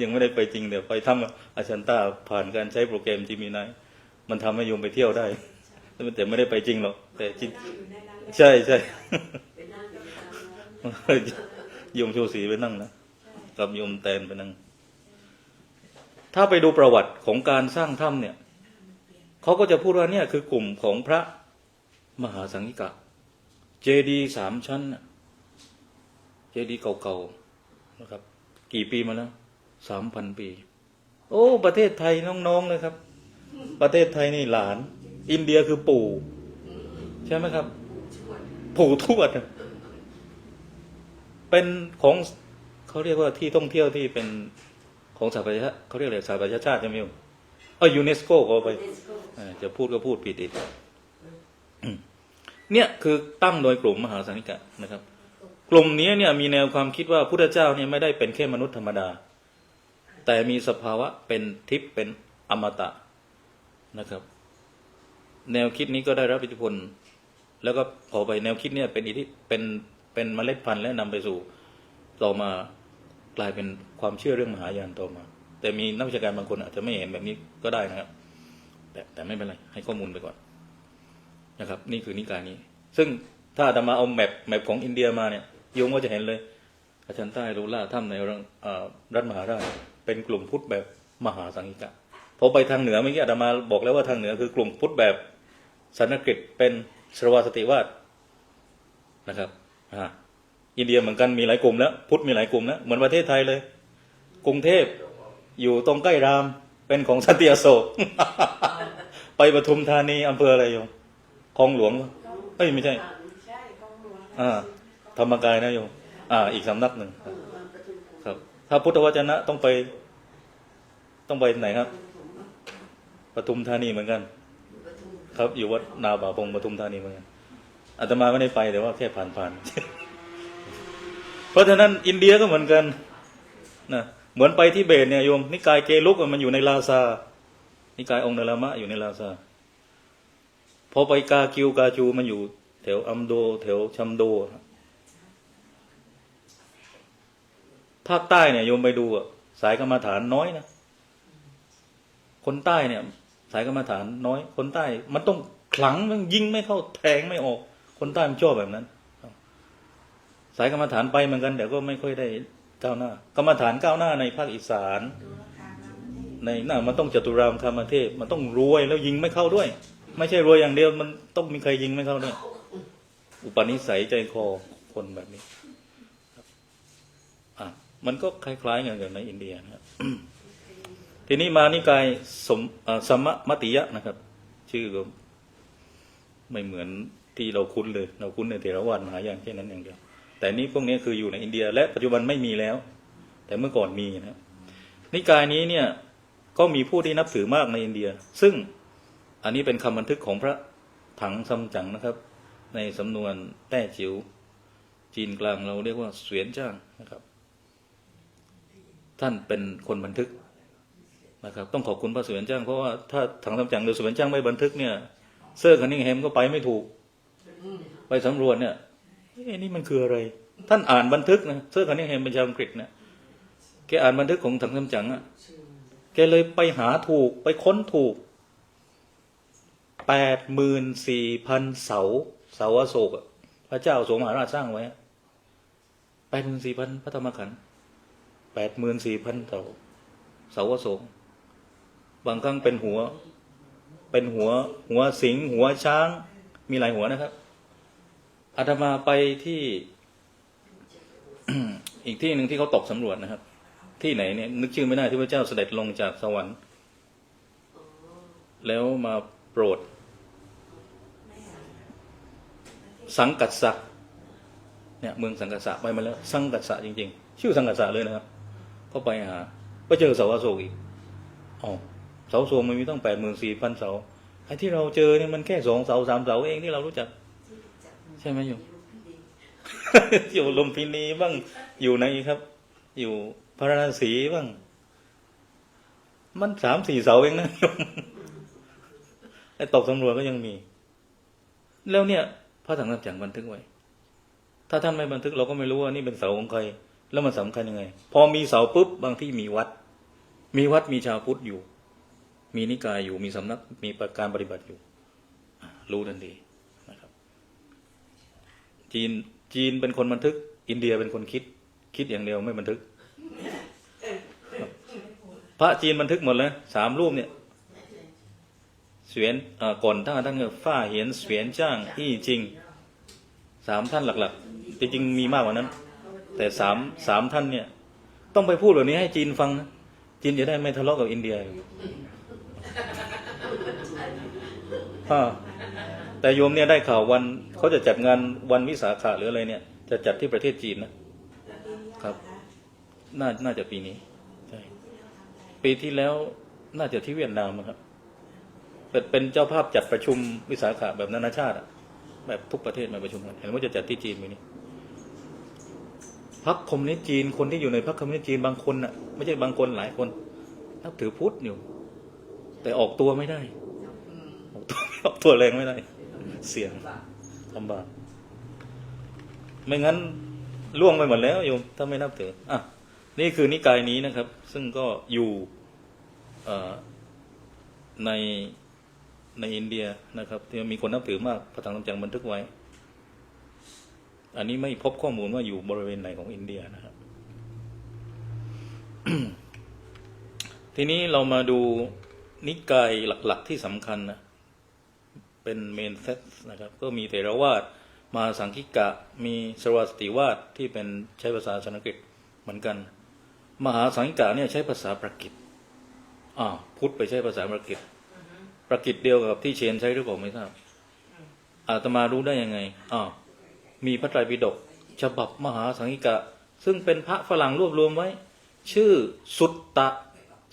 ยังไม่ได้ไปจริงเดี๋ยวไปทำอาชันต้าผ่านการใช้โปรแกรมจิมินายมันทำให้โยมไปเที่ยวได้แต่ไม่ได้ไปจริงหรอกแต่จริงใช่โยมโชสีไปนั่งนะกับโยมแตนไปนั่งถ้าไปดูประวัติของการสร้างถ้ำเนี่ยเขาก็จะพูดว่าเนี่ยคือกลุ่มของพระมหาสังกิกะเจดีย์3 ชั้นเจดีย์เก่าๆนะครับกี่ปีมาแล้ว 3,000 ปีโอ้ประเทศไทยน้องๆเลยครับประเทศไทยนี่หลานอินเดียคือปู่ใช่ไหมครับปู่ทวดเป็นของเขาเรียกว่าที่ท่องเที่ยวที่เป็นของสหประชาชาติเขาเรียกอะไรสหประชาชาติใช่ไหมยูเนสโกเขาไปจะพูดก็พูดผิดอีกเนี่ยคือตั้งโดยกลุ่มมหาสังกิกะนะครับกลุ่มนี้เนี่ยมีแนวความคิดว่าพุทธเจ้าเนี่ยไม่ได้เป็นแค่มนุษย์ธรรมดาแต่มีสภาวะเป็นทิพย์เป็นอมตะนะครับแนวคิดนี้ก็ได้รับอิทธิพลแล้วก็พอไปแนวคิดเนี่ยเป็นเมล็ดพันธุ์และนำไปสู่ต่อมากลายเป็นความเชื่อเรื่องมหายานต่อมาแต่มีนักวิชาการบางคนอาจจะไม่เห็นแบบนี้ก็ได้นะครับแต่ไม่เป็นไรให้ข้อมูลไปก่อนนะครับนี่คือนิกายนี้ซึ่งถ้าอาตมาเอาแมปของอินเดียมาเนี่ยโยมก็จะเห็นเลยอาชันใต้โลล่าถ้ำในรัฐมหาราชเป็นกลุ่มพุทธแบบมหาสังกิกะพอไปทางเหนือเมื่อกี้อาตมาบอกแล้วว่าทางเหนือคือกลุ่มพุทธแบบสันสกฤตเป็นสรวาสติวาสนะครับอินเดียเหมือนกันมีหลายกลุ่มแล้วพุทธมีหลายกลุ่มแล้วเหมือนประเทศไทยเลยกรุงเทพอยู่ตรงใกล้รามเป็นของสันติอโศก ไปปทุมธานีอำเภออะไรโยมคลองหลวงไม่ใช่ธรรมกายนะโยมอีกสำนักหนึ่งครับถ้าพุทธวจนะต้องไปไหนครับปทุมธานีเหมือนกันครับอยู่วัดนาบ่าพงปทุมธานีเหมือนกันอาตมาไม่ได้ไปแต่ว่าแค่ผ่านเพราะฉะนั้นอินเดียก็เหมือนกันนะเหมือนไปทิเบตเนี่ยโยมนิกายเกลุกมันอยู่ในลาซานิกายองค์เดลามะอยู่ในลาซาพอไปกาจูมันอยู่แถวอัมโดแถวชัมโดภาคใต้เนี่ยโยมไปดูสายกรรมฐานน้อยนะคนใต้เนี่ยสายกรรมฐานน้อยคนใต้มันต้องขลังมันยิงไม่เข้าแทงไม่ออกคนใต้มันชอบแบบนั้นสายกรรมฐานไปเหมือนกันแต่ก็ไม่ค่อยได้ก้าวหน้ากรรมฐานก้าวหน้าในภาคอีสานในมันต้องจตุรามคามเทพมันต้องรวยแล้วยิงไม่เข้าด้วยไม่ใช่รวยอย่างเดียวมันต้องมีใครยิงไม่เข้าด้วยอุปนิสัยใจคอคนแบบนี้ มันก็คล้ายๆกันกับในอินเดียนะครับ ทีนี้มานิกายสมมติยะนะครับ ชื่อก็ไม่เหมือนที่เราคุ้นเลยเราคุ้นในเถรวาทมหายานแค่นั้นอย่างเดียวแต่นี้พวกนี้คืออยู่ในอินเดีย และปัจจุบันไม่มีแล้ว แต่เมื่อก่อนมีนะครับนิกายนี้เนี่ยก็มีผู้ที่นับถือมากในอินเดีย ซึ่งอันนี้เป็นคำบันทึกของพระถังซัมจั๋งนะครับในสำนวนแต้จิ๋วจีนกลางเราเรียกว่าเสวียนจ้างนะครับท่านเป็นคนบันทึกนะครับต้องขอบคุณพระเสวียนจ้างเพราะว่าถ้าถังซัมจั๋งหรือเสวียนจ้างไม่บันทึกเนี่ยเซอร์คันนิงแฮมก็ไปไม่ถูกไปสำรวจเนี่ยนี่มันคืออะไรท่านอ่านบันทึกนะเซอร์คันนิงแฮมเป็นชาวอังกฤษนะแกอ่านบันทึกของถังซัมจั๋งอ่ะแกเลยไปหาถูกไปค้นถูก84,000 เสาอโศกพระเจ้าโสมหาราชสร้างไว้84,000 พระธรรมขันธ์84,000 เสาอโศกบางครั้งเป็นหัวสิงห์หัวช้างมีหลายหัวนะครับอาตมาไปที่ อีกที่หนึ่งที่เขาตกสำรวจนะครับที่ไหนเนี่ยนึกชื่อไม่ได้ที่พระเจ้าเสด็จลงจากสวรรค์แล้วมาโปรดสังกัสสะเนี่ยเมืองสังกัสสะไปมาแล้วสังกัสสะจริงๆชื่อสังกัสสะเลยนะครับก็ไปหาไปเจอเสาอโศกอีกอ๋อเสาอโศกมันมีต้อง84,000 เสาไอ้ที่เราเจอเนี่ยมันแค่2 เสา 3 เสาเองที่เรารู้จักใช่ไหมโยม อยู่ลุมพินีบ้างอยู่ในครับอยู่พาราณสีบ้างมัน3 4 เสาเองนะโยมไอ้ตกสำรวจก็ยังมีแล้วเนี่ยพระถังซัมจั๋งบันทึกไว้ถ้าท่านไม่บันทึกเราก็ไม่รู้ว่านี่เป็นเสาของใครแล้วมันสำคัญยังไงพอมีเสาปุ๊บบางที่มีวัดมีชาวพุทธอยู่มีนิกายอยู่มีสำนักมีการปฏิบัติอยู่รู้ทันทีนะครับจีนเป็นคนบันทึกอินเดียเป็นคนคิดอย่างเดียวไม่บันทึกพระจีนบันทึกหมดเลย3 รูปเนี่ยเสวียนก่อนท่านก็ฝ้าเหียนเสวียนจ้างอี้จริง3 ท่านหลักๆจริงๆมีมากกว่านั้นแต่3 ท่านเนี่ยต้องไปพูดแบบนี้ให้จีนฟังนะจีนจะได้ไม่ทะเลาะกับอินเดียแต่โยมเนี่ยได้ข่าววันเขาจะจัดงานวันวิสาขะหรืออะไรเนี่ยจะจัดที่ประเทศจีนนะครับน่าจะปีนี้ใช่ปีที่แล้วน่าจะที่เวียดนามนะครับเป็นเจ้าภาพจัดประชุมวิสาขะแบบนานาชาติแบบทุกประเทศมาประชุมกันเห็นว่าจะจัดที่จีนปีนี้พรรคคอมมิวนิสต์จีนคนที่อยู่ในพรรคคอมมิวนิสต์จีนบางคนน่ะไม่ใช่บางคนหลายคนนับถือพุทธอยู่แต่ออกตัวไม่ได้ออกตัวแรงไม่ได้เสี่ยงลำบากไม่งั้นล่วงไปหมดแล้วโยมถ้าไม่นับถือนี่คือนิกายนี้นะครับซึ่งก็อยู่ในอินเดียนะครับที่มีคนนับถือมากพระถังซัมจั๋งบันทึกไว้อันนี้ไม่พบข้อมูลว่าอยู่บริเวณไหนของอินเดียนะครับ ทีนี้เรามาดูนิกายหลักๆที่สำคัญนะเป็นเมนเซตนะครับก็มีเถรวาทมหาสังคิกะมีสรวาสติวาทที่เป็นใช้ภาษาสันสกฤตเหมือนกันมหาสังคิกะเนี่ยใช้ภาษาปรากฤตพุทธไปใช้ภาษาปรากฤตเดียวกับที่เชนใช้หรือเปล่าไม่ทราบอาตมารู้ได้ยังไงมีพระไตรปิฎกฉบับมหาสังคิกะซึ่งเป็นพระฝรั่งรวบรวมไว้ชื่อสุตตะ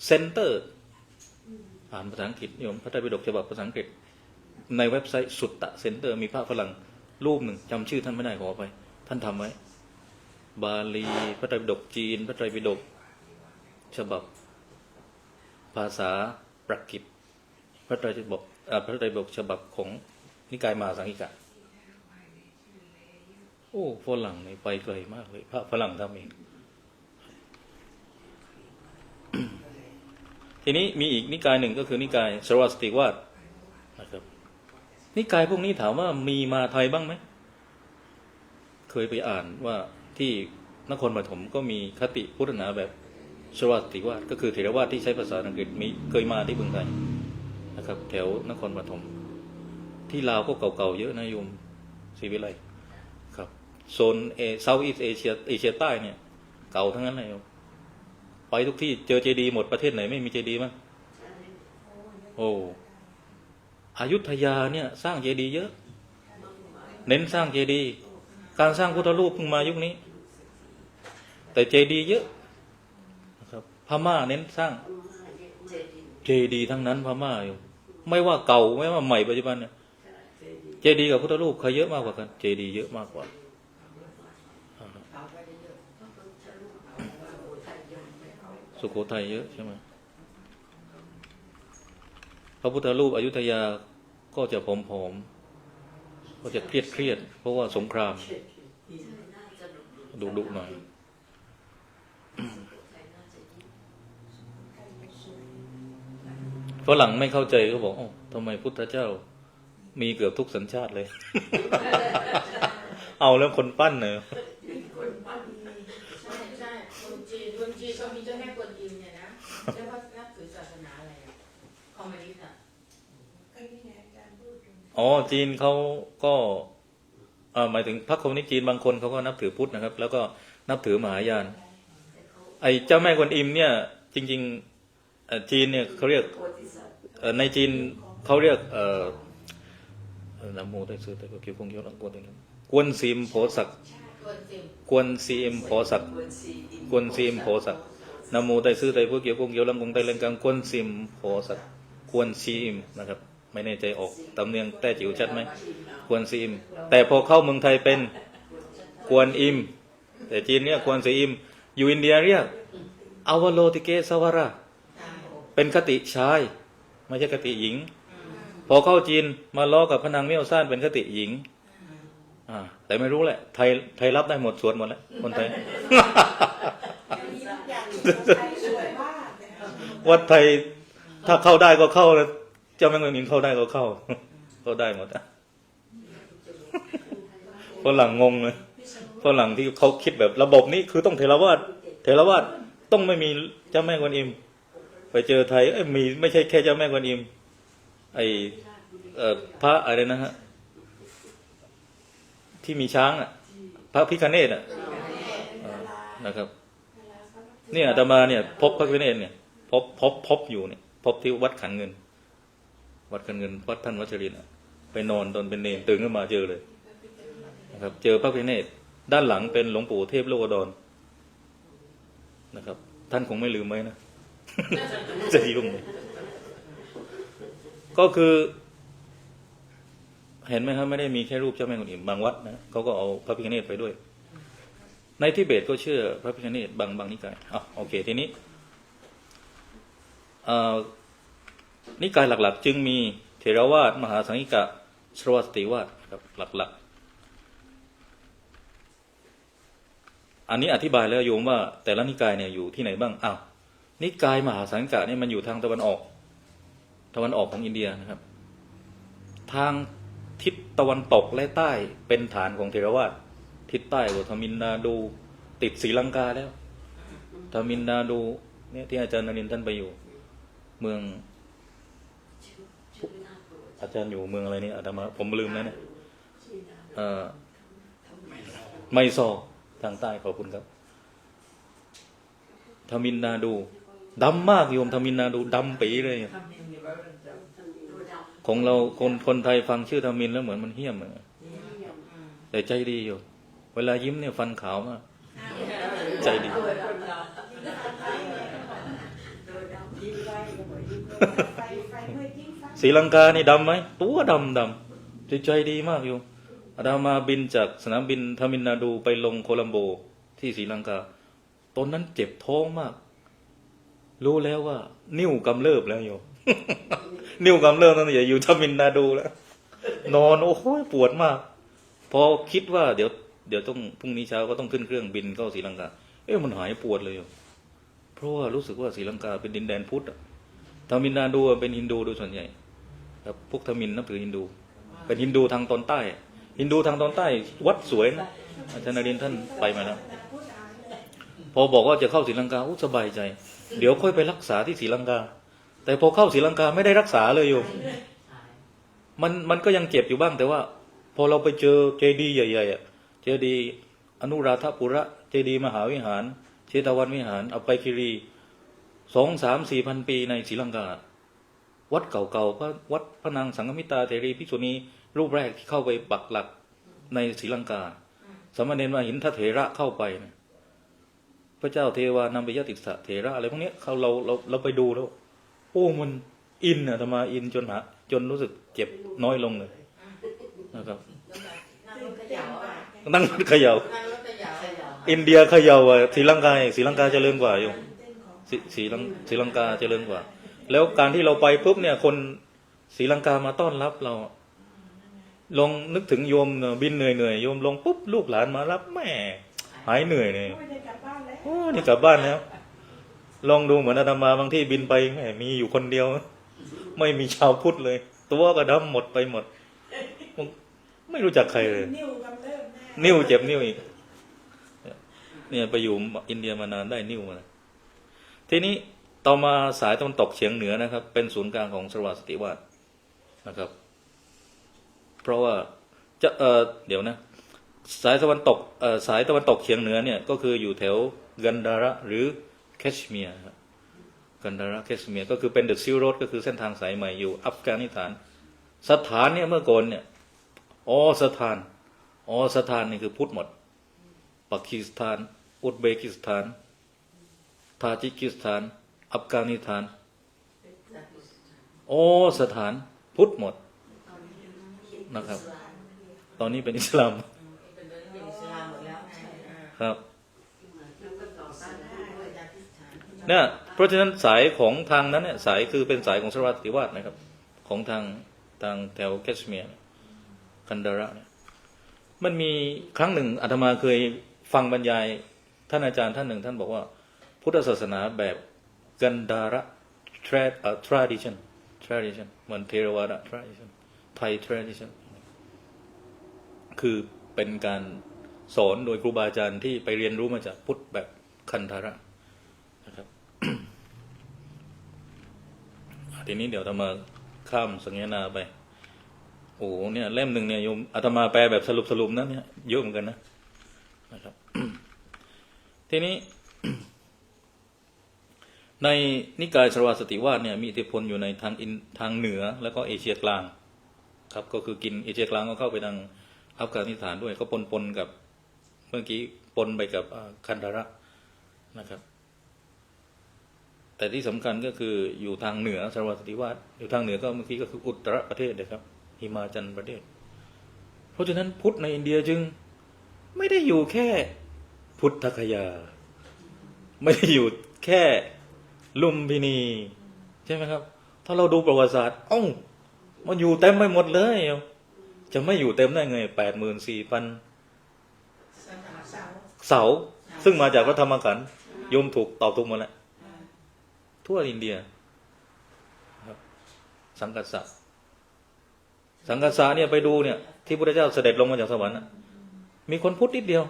เซ็นเตอร์อ่านภาษาอังกฤษโยมพระไตรปิฎกฉบับภาษาอังกฤษในเว็บไซต์สุตตะเซ็นเตอร์มีพระฝรั่งรูปหนึ่งจำชื่อท่านไม่ได้ขอไปท่านทำไว้บาลีพระไตรปิฎกจีนพระไตรปิฎกฉบับภาษาปรากฤตพระไตรปิฎกฉบับของนิกายมหาสังคิกะโอ้ฝรั่งนี่ไปไกลมากเลยพระฝรั่งทำเอง ทีนี้มีอีกนิกายหนึ่งก็คือนิกายสรวาสติวาทนะครับนิกายพวกนี้ถามว่ามีมาไทยบ้างไหมเคยไปอ่านว่าที่นครปฐมก็มีคติพุทธศาสนาแบบสรวาสติวาทก็คือเถรวาทที่ใช้ภาษาอังกฤษมีเคยมาที่เมืองไทยนะครับแถวนครปฐมที่ลาวก็เก่าๆเยอะนะโยมศรีวิไลครับโซนเซาท์อีสต์เอเชียใต้เนี่ย เก่าทั้งนั้นเลยโยมไปทุกที่เจอเจดีย์หมดประเทศไหนไม่มีเจดีย์มั้งโอ้อยุธยาเนี่ยสร้างเจดีย์เยอะเน้นสร้างเจดีย์การสร้างพุทธรูปเพิ่งมายุคนี้แต่เจดีย์เยอะนะครับพม่าเน้นสร้างเจดีย์ทั้งนั้นพม่าอยู่ไม่ว่าเก่าไม่ว่าใหม่ปัจจุบันเนี่ยเจดีย์กับพุทธรูปใครเยอะมากกว่ากันเจดีย์เยอะมากกว่าสุโขทัยเยอะใช่ไหมพระพุทธรูปอยุธยาก็จะผอมๆก็จะเครียดเพราะว่าสงครามดุหน่อยฝรั่งไม่เข้าใจก็บอกทำไมพุทธเจ้ามีเกือบทุกสัญชาติเลย เอาแล้วคนปั้นเนอะ ใช่ใช่คนจีนก็มีเจ้าแม่กวนอิมเนี่ยนะเรียกว่านับถือศาสนาอะไรอะคอมมิวนิสต์อะ อ๋อจีนเขาก็หมายถึงพรรคคอมมิวนิสต์จีนบางคนเขาก็นับถือพุทธนะครับแล้วก็นับถือมหายานไอ้เจ้าแม่กวนอิมเนี่ยจริงๆจีนเนี่ยเขาเรียกในจีนเขาเรียกนะโมตัสสะภะคะวะโตอะระหะโตสัมมาสัมพุทธัสสะกวนซีมโพสักกวนซีมโพสักกวนซีมโพสักนะโมตัสสะภะคะวะโตอะระหะโตสัมมาสัมพุทธัสสะกวนซีมโพสักกวนซีมนะครับไม่แน่ใจออกตำเนียงแต้จิ๋วชัดไหมกวนซีมแต่พอเข้าเมืองไทยเป็นกวนอิมแต่จีนเนี่ยกวนซีอิมอยู่อินเดียเรียกอวโลติเกสวราเป็นคติชายไม่ใช่คติหญิงพอเข้าจีนมาล้อกับพนังเมี่ยวซ่านเป็นคติหญิงแต่ไม่รู้แหละไทยรับได้หมดสวดหมดแล้วคนไทย วัดไทยถ้าเข้าได้ก็เข้าแล้วเจ้าแม่กวนอิมเข้าได้ก็เข้าได้หมดฝรั่งงงเลยฝรั่งที่เขาคิดแบบระบบนี้คือต้องเทรวาสต้องไม่มีเจ้าแม่กวนอิมไปเจอไทยมีไม่ใช่แค่เจ้าแม่กวนอิมพระอะไรนะฮะที่มีช้างพระพิฆเนศนะครับเนี่ยอาตมาเนี่ยพบพระพิฆเนศเนี่ยพบอยู่เนี่ยพบที่วัดขันเงินวัดท่านวัชรินทร์ไปนอนตอนเป็นเนรตื่นขึ้นมาเจอเลยนะครับเจอพระพิฆเนศด้านหลังเป็นหลวงปู่เทพโลกดรนะครับท่านคงไม่ลืมไว้นะ จะยุ่งก็คือเห็นไหมครับไม่ได้มีแค่รูปเจ้าแม่กวนอิมบางวัดนะเขาก็เอาพระพิฆเนศไปด้วยในทิเบตก็เชื่อพระพิฆเนศบางนิกายโอเคทีนี้นิกายหลักๆจึงมีเถรวาทมหาสังฆิกะชรวสติวาทครับหลักๆอันนี้อธิบายแล้วโยมว่าแต่ละนิกายเนี่ยอยู่ที่ไหนบ้างนิกายมหาสังฆิกะเนี่ยมันอยู่ทางตะวันออกของอินเดียนะครับทางทิศตะวันตกและใต้เป็นฐานของเถรวาททิศใต้ก็ทมิลนาดูติดศรีลังกาแล้วทมิลนาดูเนี่ยที่อาจารย์นรินทร์ท่านไปอยู่เมืองอาจารย์อยู่เมืองอะไรนี่อาตมาผมลืมแล้วเนี่ยไมซอทางใต้ขอบคุณครับทมิลนาดูดำมากโยมทมิลนาดูดำปีเลยของเราคนไทยฟังชื่อทมิลแล้วเหมือนมันเหี้ยมแต่ใจดีอยู่เวลายิ้มเนี่ยฟันขาวมากใจดีศรีลังกานี่ดำไหมตัวดำใจดีมากอยู่อาตมาบินจากสนามบินทมิลนาดูไปลงโคลัมโบที่ศรีลังกาตอนนั้นเจ็บท้องมากรู้แล้วว่านิ่วกำเริบแล้วโย นิ่วกำเริบตั้งแต่อยู่ทมิลนาดูแล้วนอนโอ้โหปวดมากพอคิดว่าเดี๋ยวต้องพรุ่งนี้เช้าก็ต้องขึ้นเครื่องบินเข้าศรีลังกามันหายปวดเลยโยเพราะว่ารู้สึกว่าศรีลังกาเป็นดินแดนพุทธทมิลนาดูเป็นฮินดูโดยส่วนใหญ่ครับพวกทมิลนับถือฮินดูเป็นฮินดูทางตอนใต้ฮินดูทางตอนใต้วัดสวยนะอาจารย์นรินทร์ท่านไปมาแล้วพอบอกว่าจะเข้าศรีลังกาสบายใจเดี๋ยวค่อยไปรักษาที่ศรีลังกาแต่พอเข้าศรีลังกาไม่ได้รักษาเลยอยู่มันก็ยังเจ็บอยู่บ้างแต่ว่าพอเราไปเจอเจดีย์ใหญ่ๆเจดีย์อนุราธปุระเจดีย์มหาวิหารเจ เชตวันวิหารอภัยคีรี2-3-4 พันปีในศรีลังกาวัดเก่าๆพระวัดพระนางสังฆมิตราเถรีภิกษุณีรูปแรกที่เข้าไปปักหลักในศรีลังกาสามเณรมหินทเถระเข้าไปนะพระเจ้าเทวานำไปยติสะเถระอะไรพวกนี้เราไปดูแล้วโอ้มันอินอะธรรมาอินจนรู้สึกเจ็บน้อยลงเลยนะครับ นั่งรถเขย่าอ่ะ นั่งเขย่า นั่งรถเขย่า อินเดียเขย่าอะศรีลังกาเจริญกว่าอยู่ศรีลังกาเจริญกว่า แล้วการที่เราไปปุ๊บเนี่ยคนศรีลังกามาต้อนรับเราลองนึกถึงโยมบินเหนื่อยโยมลงปุ๊บลูกหลานมารับแม่หายเหนื่อยเลยโอ้นี่กลับบ้านแล้วลองดูเหมือนอาตมาบางที่บินไปแม่มีอยู่คนเดียวไม่มีชาวพุทธเลย ตัวก็ดำหมดไปหมดไม่รู้จักใครเลยนิ้วเจ็บนิ้วอีกเนี่ยไปอยู่อินเดียมานานได้นิ้วมาทีนี้ต่อมาสายตะวันตกเฉียงเหนือนะครับเป็นศูนย์กลางของสรวาสติวาสนะครับเพราะว่าจะเดี๋ยวนะสายตะวันตกเฉียงเหนือเนี่ยก็คืออยู่แถวกันดาระหรือแคชเมียร์กันดาระแคชเมียร์ก็คือเป็นเดอะซิลโรดก็คือเส้นทางสายใหม่อยู่อัฟกานิสถานสถานเนี่ยเมื่อก่อนเนี่ยสถานนี่คือพุทธหมดปากีสถานอุซเบกิสถานทาจิกิสถานอัฟกานิสถานสถานพุทธหมดนะครับตอนนี้เป็นอิสลาม เป็นอิสลามหมดแล้วไง ครับเนี่ยเพราะฉะนั้นสายของทางนั้นเนี่ยสายคือเป็นสายของสรวาสติวาสนะครับของทางแถวแคชเมียร์กันดาระเนี่ยมันมีครั้งหนึ่งอาตมาเคยฟังบรรยายท่านอาจารย์ท่านหนึ่งท่านบอกว่าพุทธศาสนาแบบกันดาระ tradition เหมือนเทรวาดะ tradition ไทย tradition คือเป็นการสอนโดยครูบาอาจารย์ที่ไปเรียนรู้มาจากพุทธแบบคันธาระนะครับ ทีนี้เดี๋ยวอาตมาข้ามสังฆนาไปโอ้เนี่ยเล่มหนึ่งเนี่ยโยมอาตมาแปลแบบสรุปนะเนี่ยเยอะเหมือนกันนะครับ ทีนี้ ในนิกายสรวาสติวาสเนี่ยมีอิทธิพลอยู่ในทางเหนือแล้วก็เอเชียกลางครับก็คือกินเอเชียกลางก็เข้าไปทางอัฟกานิสถานด้วยก็ปนกับเมื่อกี้ปนไปกับคันธาระนะครับแต่ที่สำคัญก็คืออยู่ทางเหนือสรวาสติวาสอยู่ทางเหนือก็เมื่อกี้ก็คืออุตรประเทศนะครับหิมาจันประเทศเพราะฉะนั้นพุทธในอินเดียจึงไม่ได้อยู่แค่พุทธคยาไม่ได้อยู่แค่ลุมพินีใช่ไหมครับถ้าเราดูประวัติศาสตร์มันอยู่เต็มไปหมดเลยจะไม่อยู่เต็มได้ไง 84,000 เสาซึ่งมาจากพระธรรมขันธ์โยมถูกตอบถูกหมดแล้วทั่วอินเดียครับสังกัสสะเนี่ยไปดูเนี่ยที่พระพุทธเจ้าเสด็จลงมาจากสวรรค์มีคนพุทธนิดเดียว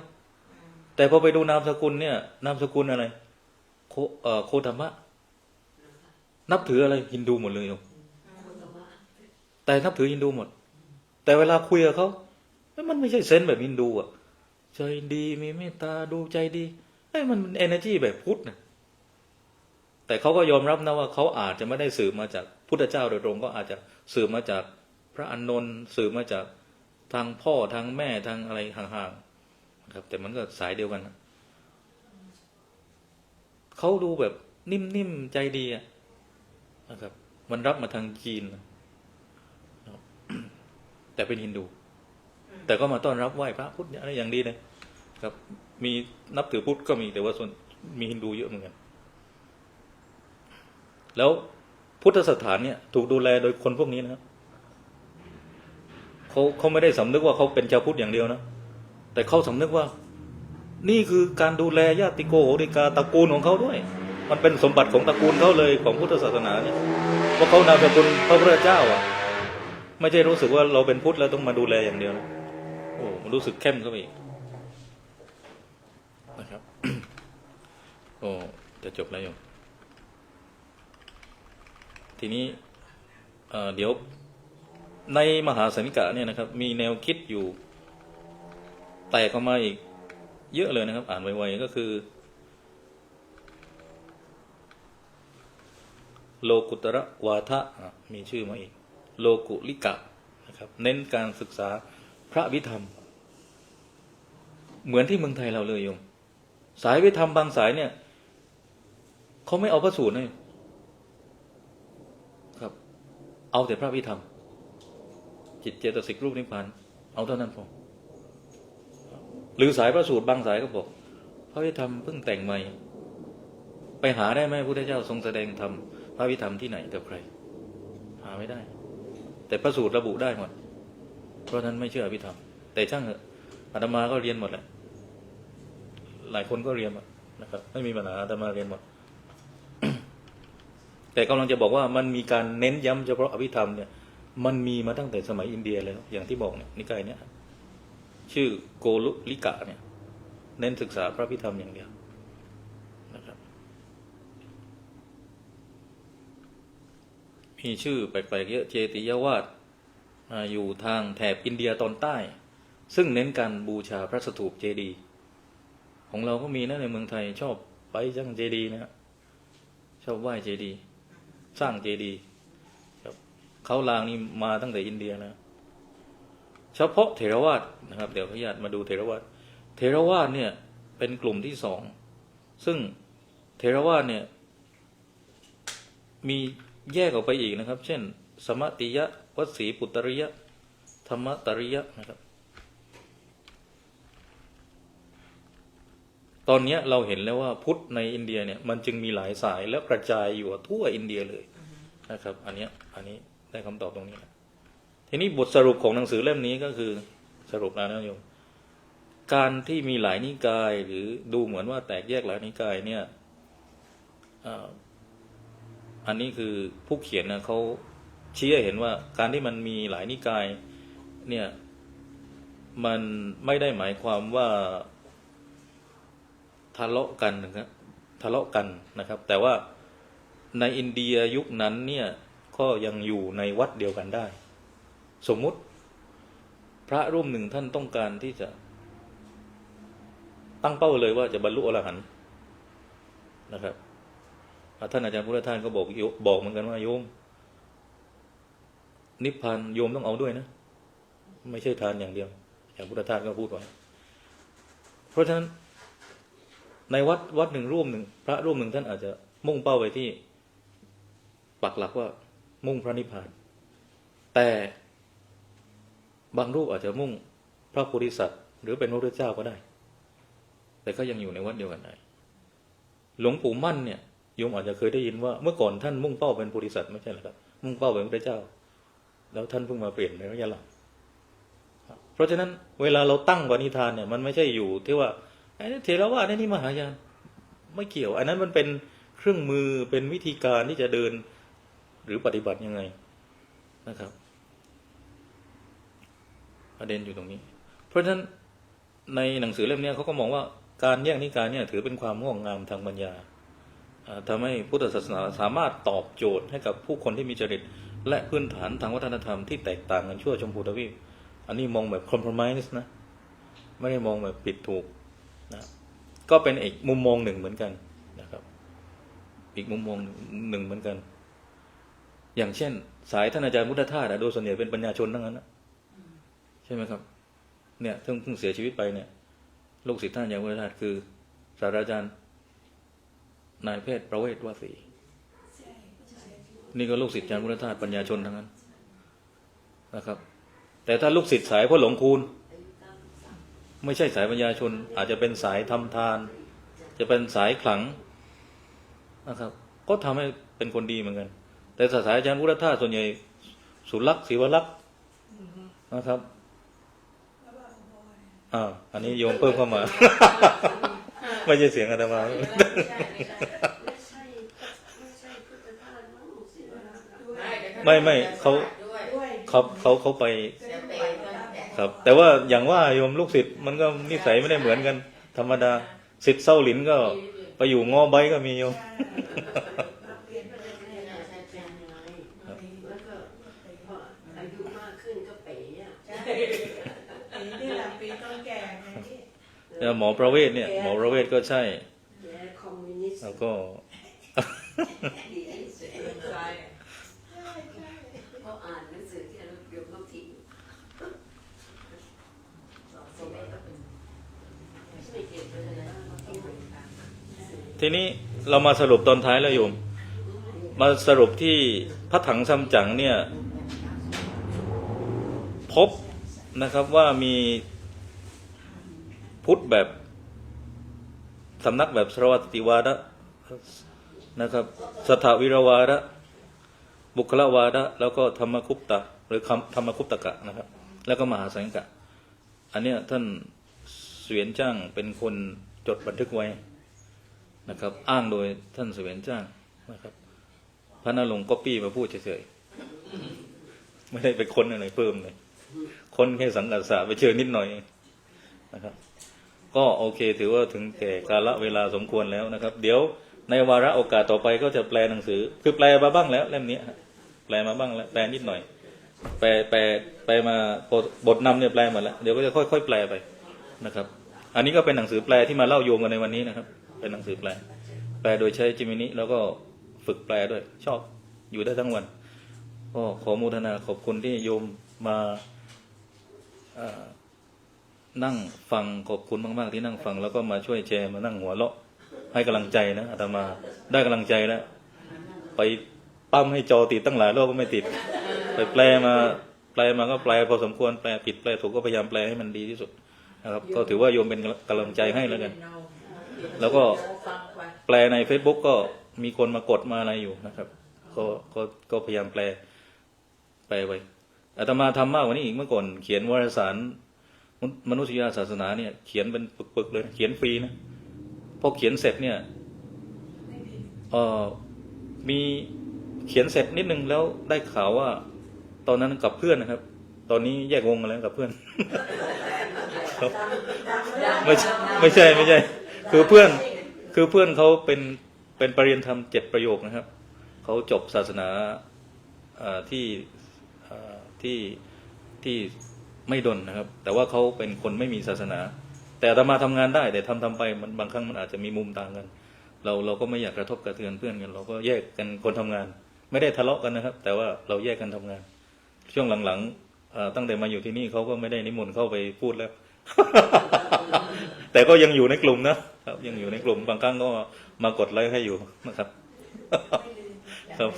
แต่พอไปดูนามสกุลเนี่ยนามสกุลอะไรโคธรรมะนับถืออะไรฮินดูหมดเลยแต่นับถือฮินดูหมดแต่เวลาคุยกับเขามันไม่ใช่เซนส์แบบฮินดูอ่ะใจดีมีเมตตาดูใจดีมัน energy แบบพุทธนะแต่เขาก็ยอมรับนะว่าเขาอาจจะไม่ได้สืบมาจากพุทธเจ้าโดยตรงก็อาจจะสืบมาจากพระอานนท์สืบมาจากทางพ่อทางแม่ทางอะไรห่างๆนะครับแต่มันก็สายเดียวกันนะเขาดูแบบนิ่มๆใจดีนะครับมันรับมาทางจีนแต่เป็นฮินดูแต่ก็มาต้อนรับไหว้พระพุทธอะไรอย่างดีเลยครับมีนับถือพุทธก็มีแต่ว่าส่วนมีฮินดูเยอะเหมือนกันแล้วพุทธสถานเนี่ยถูกดูแลโดยคนพวกนี้นะครับเขาไม่ได้สำนึกว่าเขาเป็นชาวพุทธอย่างเดียวนะแต่เขาสำนึกว่านี่คือการดูแลญาติโกโหติกาตระกูลของเขาด้วยมันเป็นสมบัติของตระกูลเขาเลยของพุทธศาสนาเนี่ยว่าเขานามสกุลพระพุทธเจ้าไม่ใช่รู้สึกว่าเราเป็นพุทธแล้วต้องมาดูแลอย่างเดียวนะมันรู้สึกเข้มเข้าไปอีกนะครับ จะจบแล้วโยมทีนี้เดี๋ยวในมหาสันนิกะเนี่ยนะครับมีแนวคิดอยู่แตกออกมาอีกเยอะเลยนะครับอ่านไวๆก็คือ โลกุตระวาทะมีชื่อมาอีกโลกุลิกะนะครับเน้นการศึกษาพระวิธรรมเหมือนที่เมืองไทยเราเลยโยมสายวิธรรมบางสายเนี่ยเขาไม่เอาพระสูตรนะครับเอาแต่พระวิธรรมจิตเจตสิกรูปนิพพานเอาเท่านั้นพอหรือสายพระสูตรบางสายก็บอกพระวิธรรมเพิ่งแต่งใหม่ไปหาได้ไหมพระพุทธเจ้าทรงแสดงธรรมพระวิธรรมที่ไหนกับใครหาไม่ได้แต่พระสูตรระบุได้หมดเพราะนั้นไม่เชื่ออภิธรรมแต่ช่างเถอะอาตมาก็เรียนหมดแหละหลายคนก็เรียนนะครับไม่มีปัญหาอาตมาเรียนหมด แต่กำลังจะบอกว่ามันมีการเน้นย้ำเฉพาะอภิธรรมเนี่ยมันมีมาตั้งแต่สมัยอินเดียแล้วอย่างที่บอกเนี่ยนิกายเนี่ยชื่อโกลุลิกะเนี่ยเน้นศึกษาพระอภิธรรมอย่างเดียวนะครับมีชื่อแปลกๆเยอะเจติยวาสอยู่ทางแถบอินเดียตอนใต้ซึ่งเน้นการบูชาพระสถูปเจดีย์ของเราก็มีนะในเมืองไทยชอบไปสร้างเจดีย์นะชอบไหว้เจดีย์สร้างเจดีย์ครับเขาลางนี่มาตั้งแต่อินเดียนะเฉพาะเถรวาทนะครับเดี๋ยวขออนุญาตมาดูเถรวาทเถรวาทเนี่ยเป็นกลุ่มที่สองซึ่งเถรวาทเนี่ยมีแยกออกไปอีกนะครับเช่นสมติยะวัสสีปุตตริยะธรรมตริยะนะครับตอนนี้เราเห็นแล้วว่าพุทธในอินเดียเนี่ยมันจึงมีหลายสายแล้วกระจายอยู่ทั่วอินเดียเลยนะครับอันนี้ได้คำตอบตรงนี้นะทีนี้บทสรุปของหนังสือเล่มนี้ก็คือสรุปแล้วนะโยมการที่มีหลายนิกายหรือดูเหมือนว่าแตกแยกหลายนิกายเนี่ยอันนี้คือผู้เขียนนะเขาชี้ให้เห็นว่าการที่มันมีหลายนิกายเนี่ยมันไม่ได้หมายความว่าทะเลาะกันนะครับแต่ว่าในอินเดียยุคนั้นเนี่ยก็ยังอยู่ในวัดเดียวกันได้สมมุติพระรูปหนึ่งท่านต้องการที่จะตั้งเป้าเลยว่าจะบรรลุอรหันต์นะครับท่านอาจารย์พุทธทาสก็บอกเหมือนกันว่าโยมนิพพานโยมต้องเอาด้วยนะไม่ใช่ทานอย่างเดียวอย่างพุทธทาสก็พูดไว้เพราะฉะนั้นในวัดหนึ่งรูปหนึ่งพระรูปหนึ่งท่านอาจจะมุ่งเป้าไปที่ปักหลักว่ามุ่งพระนิพพานแต่บางรูปอาจจะมุ่งพระโพธิสัตว์หรือเป็นพระพุทธเจ้าก็ได้แต่ก็ยังอยู่ในวัดเดียวกันได้หลวงปู่มั่นเนี่ยโยมอาจจะเคยได้ยินว่าเมื่อก่อนท่านมุ่งเป้าเป็นโพธิสัตว์ไม่ใช่หรอครับมุ่งเป้าเป็นพระเจ้าแล้วท่านเพิ่งมาเปลี่ยนในระยะหลังเพราะฉะนั้นเวลาเราตั้งปณิธานเนี่ยมันไม่ใช่อยู่ที่ว่าไอ้เถรวาทนี่มหายานไม่เกี่ยวอันนั้นมันเป็นเครื่องมือเป็นวิธีการที่จะเดินหรือปฏิบัติยังไงนะครับประเด็นอยู่ตรงนี้เพราะฉะนั้นในหนังสือเล่มนี้เขาก็มองว่าการแยกนิกายเนี่ยถือเป็นความงอกงามทางปัญญาทำให้พุทธศาสนาสามารถตอบโจทย์ให้กับผู้คนที่มีจริตและพื้นฐานทางวัฒนธรรมที่แตกต่างกันชั่วชมพูทวีปอันนี้มองแบบคอมโพรไมซ์นะไม่ได้มองแบบผิดถูกนะก็เป็นอีกมุมมองหนึ่งเหมือนกันนะครับอีกมุมมองหนึ่งเหมือนกันอย่างเช่นสายท่านอาจารย์พุทธทาสโดยส่วนใหญ่เป็นปัญญาชนทั้งนั้นนะใช่ไหมครับเนี่ยเพิ่งเสียชีวิตไปเนี่ยลูกศิษย์ท่านอาจารย์พุทธทาสคือศาสตราจารย์นายแพทย์ประเวศวาสีนี่ก็ลูกศิษย์อาจารย์พุทธทาสปัญญาชนทั้งนั้นนะครับแต่ถ้าลูกศิษย์สายพ่อหลวงคูณไม่ใช่สายปัญญาชนอาจจะเป็นสายทำทานจะเป็นสายขลังนะครับก็ทำให้เป็นคนดีเหมือนกันแต่สายอาจารย์พุทธทาสส่วนใหญ่สุลักษณ์ศิวลักษณ์นะครับอันนี้โยมเพิ่มเข้ามา ไม่ใช่เสียงอาตมา ไม่เขาไปครับแต่ว่าอย่างว่าโยมลูกศิษย์มันก็นิสัยไม่ได้เหมือนกันธรรมดาศิษย์เศร้าหลินก็ไปอยู่งอใบก็มีโยมหมอประเวศเนี่ยหมอประเวศก็ใช่แล้วก็ ส ทีนี้เรามาสรุปตอนท้ายแล้วโยม มาสรุปที่พระถังซัมจั๋งเนี่ยพบนะครับว่ามีพุทธแบบสำนักแบบสรวัตติวาระนะครับสถาวิรวาระบุคลวาระแล้วก็ธรรมคุปตะหรือธรรมคุปตกะนะครับแล้วก็มหาสังกะอันเนี้ยท่านเสวียนจ้างเป็นคนจดบันทึกไว้นะครับอ้างโดยท่านเสวียนจ้างนะครับพระนรงค์ก็ปี้มาพูดเฉยๆไม่ได้ไปค้นอะไรเพิ่มเลยค้นแค่สังกัดสะไปเชิญนิดหน่อยนะครับก็โอเคถือว่าถึงแก่กาลเวลาสมควรแล้วนะครับเดี๋ยวในวาระโอกาสต่อไปก็จะแปลหนังสือคือแปลมาบ้างแล้วเล่มนี้แปลมาบ้างแล้วแปลนิดหน่อยแปลมาบทนำเนี่ยแปลหมดแล้วเดี๋ยวก็จะค่อยๆแปลไปนะครับอันนี้ก็เป็นหนังสือแปลที่มาเล่าโยงกันในวันนี้นะครับเป็นหนังสือแปลโดยใช้จิมินิแล้วก็ฝึกแปลด้วยชอบอยู่ได้ทั้งวันก็ขอโมทนาขอบคุณที่โยมมานั่งฟังขอบคุณมากๆที่นั่งฟังแล้วก็มาช่วยแชร์มานั่งหัวเราะให้กำลังใจนะอาตมาได้กำลังใจแล้วไปปั้มให้จอติดตั้งหลายรอบก็ไม่ติดไปแปลมาก็แปลพอสมควรแปลผิดแปลถูกก็พยายามแปลให้มันดีที่สุดนะครับก็ถือว่าโยมเป็นกำลังใจให้แล้วกันแล้วก็แปลใน Facebook ก็มีคนมากดมาอะไรอยู่นะครับก็พยายามแปลไว้อาตมาทำมากกว่านี้อีกเมื่อก่อนเขียนวารสารมนุษยศาสนาเนี่ยเขียนเป็นปึกๆเลยเขียนฟรีนะพอเขียนเสร็จเนี่ยมีเขียนเสร็จนิดนึงแล้วได้ข่าวว่าตอนนั้นกับเพื่อนนะครับตอนนี้แยกวงกันแล้วกับเพื่อน ไม่ใช่คือเพื่อนเขาเป็นปริญญาธรรม7 ประโยคนะครับเขาจบศาสนาที่ไม่ดนนะครับแต่ว่าเขาเป็นคนไม่มีศาสนาแต่อาตมาทำงานได้แต่ทำไปมันบางครั้งมันอาจจะมีมุมต่างกันเราก็ไม่อยากกระทบกระเทือนเพื่อนกันเราก็แยกกันคนทำงานไม่ได้ทะเลาะกันนะครับแต่ว่าเราแยกกันทำงานช่วงหลังๆตั้งแต่มาอยู่ที่นี่เขาก็ไม่ได้นิมนต์เข้าไปพูดแล้ว แต่ก็ยังอยู่ในกลุ่มนะครับยังอยู่ในกลุ่มบางครั้งก็มากดไลค์ให้อยู่นะครับ ครับ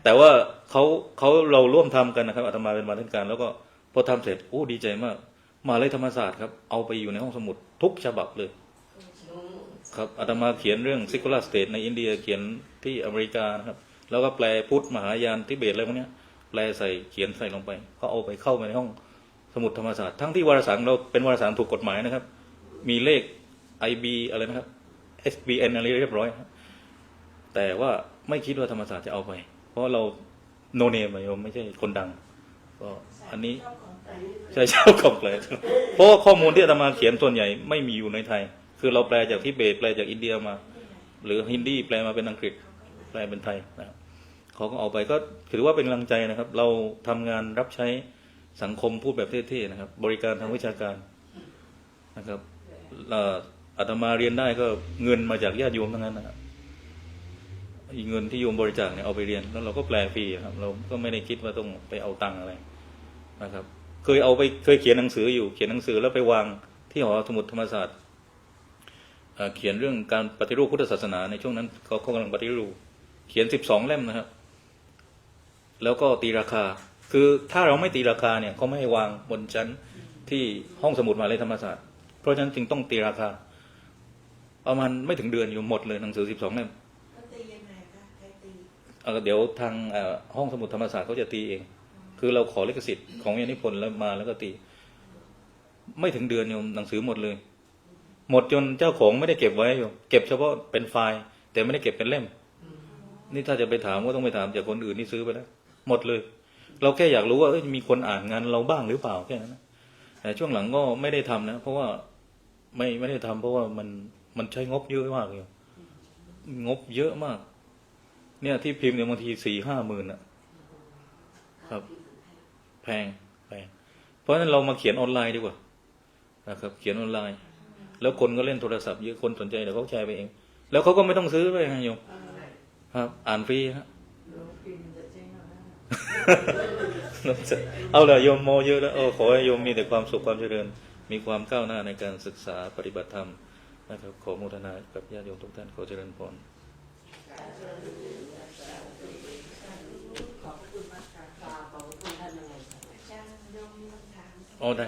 แต่ว่าเราร่วมทำกันนะครับอาตมาเป็นบรรณาธิการแล้วก็พอทำเสร็จโอ้ดีใจมากมหาวิทยาลัยธรรมศาสตร์ครับเอาไปอยู่ในห้องสมุดทุกฉบับเลยครับอาตมาเขียนเรื่อง Secular State ในอินเดียเขียนที่อเมริกานะครับแล้วก็แปลพุทธมหายานทิเบตอะไรพวกนี้แปลใส่เขียนใส่ลงไปก็เอาไปเข้าไปในห้องสมุดธรรมศาสตร์ทั้งที่วารสารเราเป็นวารสารถูกกฎหมายนะครับมีเลข IB อะไรนะครับ SBN อะไรเรียบร้อยแต่ว่าไม่คิดว่าธรรมศาสตร์จะเอาไปเพราะเราโนเนมโยมไม่ใช่คนดังก็อันนี้ใช่เช่าของแปลเพราะข้อมูลที่อาตมาเขียนส่วนใหญ่ไม่มีอยู่ในไทยคือเราแปลจากทิเบตแปลจากอินเดียมาหรือฮินดีแปลมาเป็นอังกฤษแปลเป็นไทยนะครับเขาก็เอาไปก็ถือว่าเป็นกำลังใจนะครับเราทำงานรับใช้สังคมพูดแบบเท่ๆนะครับบริการทางวิชาการนะครับอาตมาเรียนได้ก็เงินมาจากญาติโยมทั้งนั้นนะครับเงินที่โยมบริจาคเนี่ยเอาไปเรียนแล้วเราก็แปลฟรีครับเราก็ไม่ได้คิดว่าต้องไปเอาตังค์อะไรนะครับเคยเขียนหนังสืออยู่เขียนหนังสือแล้วไปวางที่หอสมุดธรรมศาสตร์เขียนเรื่องการปฏิรูปพุทธศาสนาในช่วงนั้นเขากำลังปฏิรูปเขียน12 เล่มนะครับแล้วก็ตีราคาคือถ้าเราไม่ตีราคาเนี่ยเขาไม่ให้วางบนชั้นที่ห้องสมุดมหาวิทยาลัยธรรมศาสตร์เพราะฉะนั้นจึงต้องตีราคาประมาณไม่ถึงเดือนอยู่หมดเลยหนังสือ12 เล่มเดี๋ยวทางห้องสมุดธรรมศาสตร์เขาจะตีเองคือเราขอลิขสิทธิ์ของยานิพนธ์แล้วมาแล้วก็ตีไม่ถึงเดือนโยมหนังสือหมดเลยหมดจนเจ้าของไม่ได้เก็บไว้โยมเก็บเฉพาะเป็นไฟล์แต่ไม่ได้เก็บเป็นเล่มนี่ถ้าจะไปถามก็ต้องไปถามจากคนอื่นที่ซื้อไปแล้วหมดเลยเราแค่อยากรู้ว่ามีคนอ่านงานเราบ้างหรือเปล่าแค่นั้นนะแต่ช่วงหลังก็ไม่ได้ทำนะเพราะว่าไม่ได้ทำเพราะว่ามันใช้งบเยอะมากเลยงบเยอะมากเนี่ยที่พิมพ์เนี่ยบางที4-5 หมื่นนะครับแพงเพราะฉะนั้นเรามาเขียนออนไลน์ดีกว่านะครับเขียนออนไลน์แล้วคนก็เล่นโทรศัพท์เยอะคนสนใจเดี๋ยวเขาแชร์ไปเองแล้วเขาก็ไม่ต้องซื้อไปไงโยมครับอ่านฟรีฮะเอาเลยโยมโมเยอะแล้วขอให้โยมมีแต่ความสุขความเจริญมีความก้าวหน้าในการศึกษาปฏิบัติธรรม นะครับขอโมทนากับญาติโยมทุกท่านขอเจริญพร ขอบคุณมากค่ะขอบคุณท่านยังไง อาจารย์โยมมีคำถาม อ๋อได้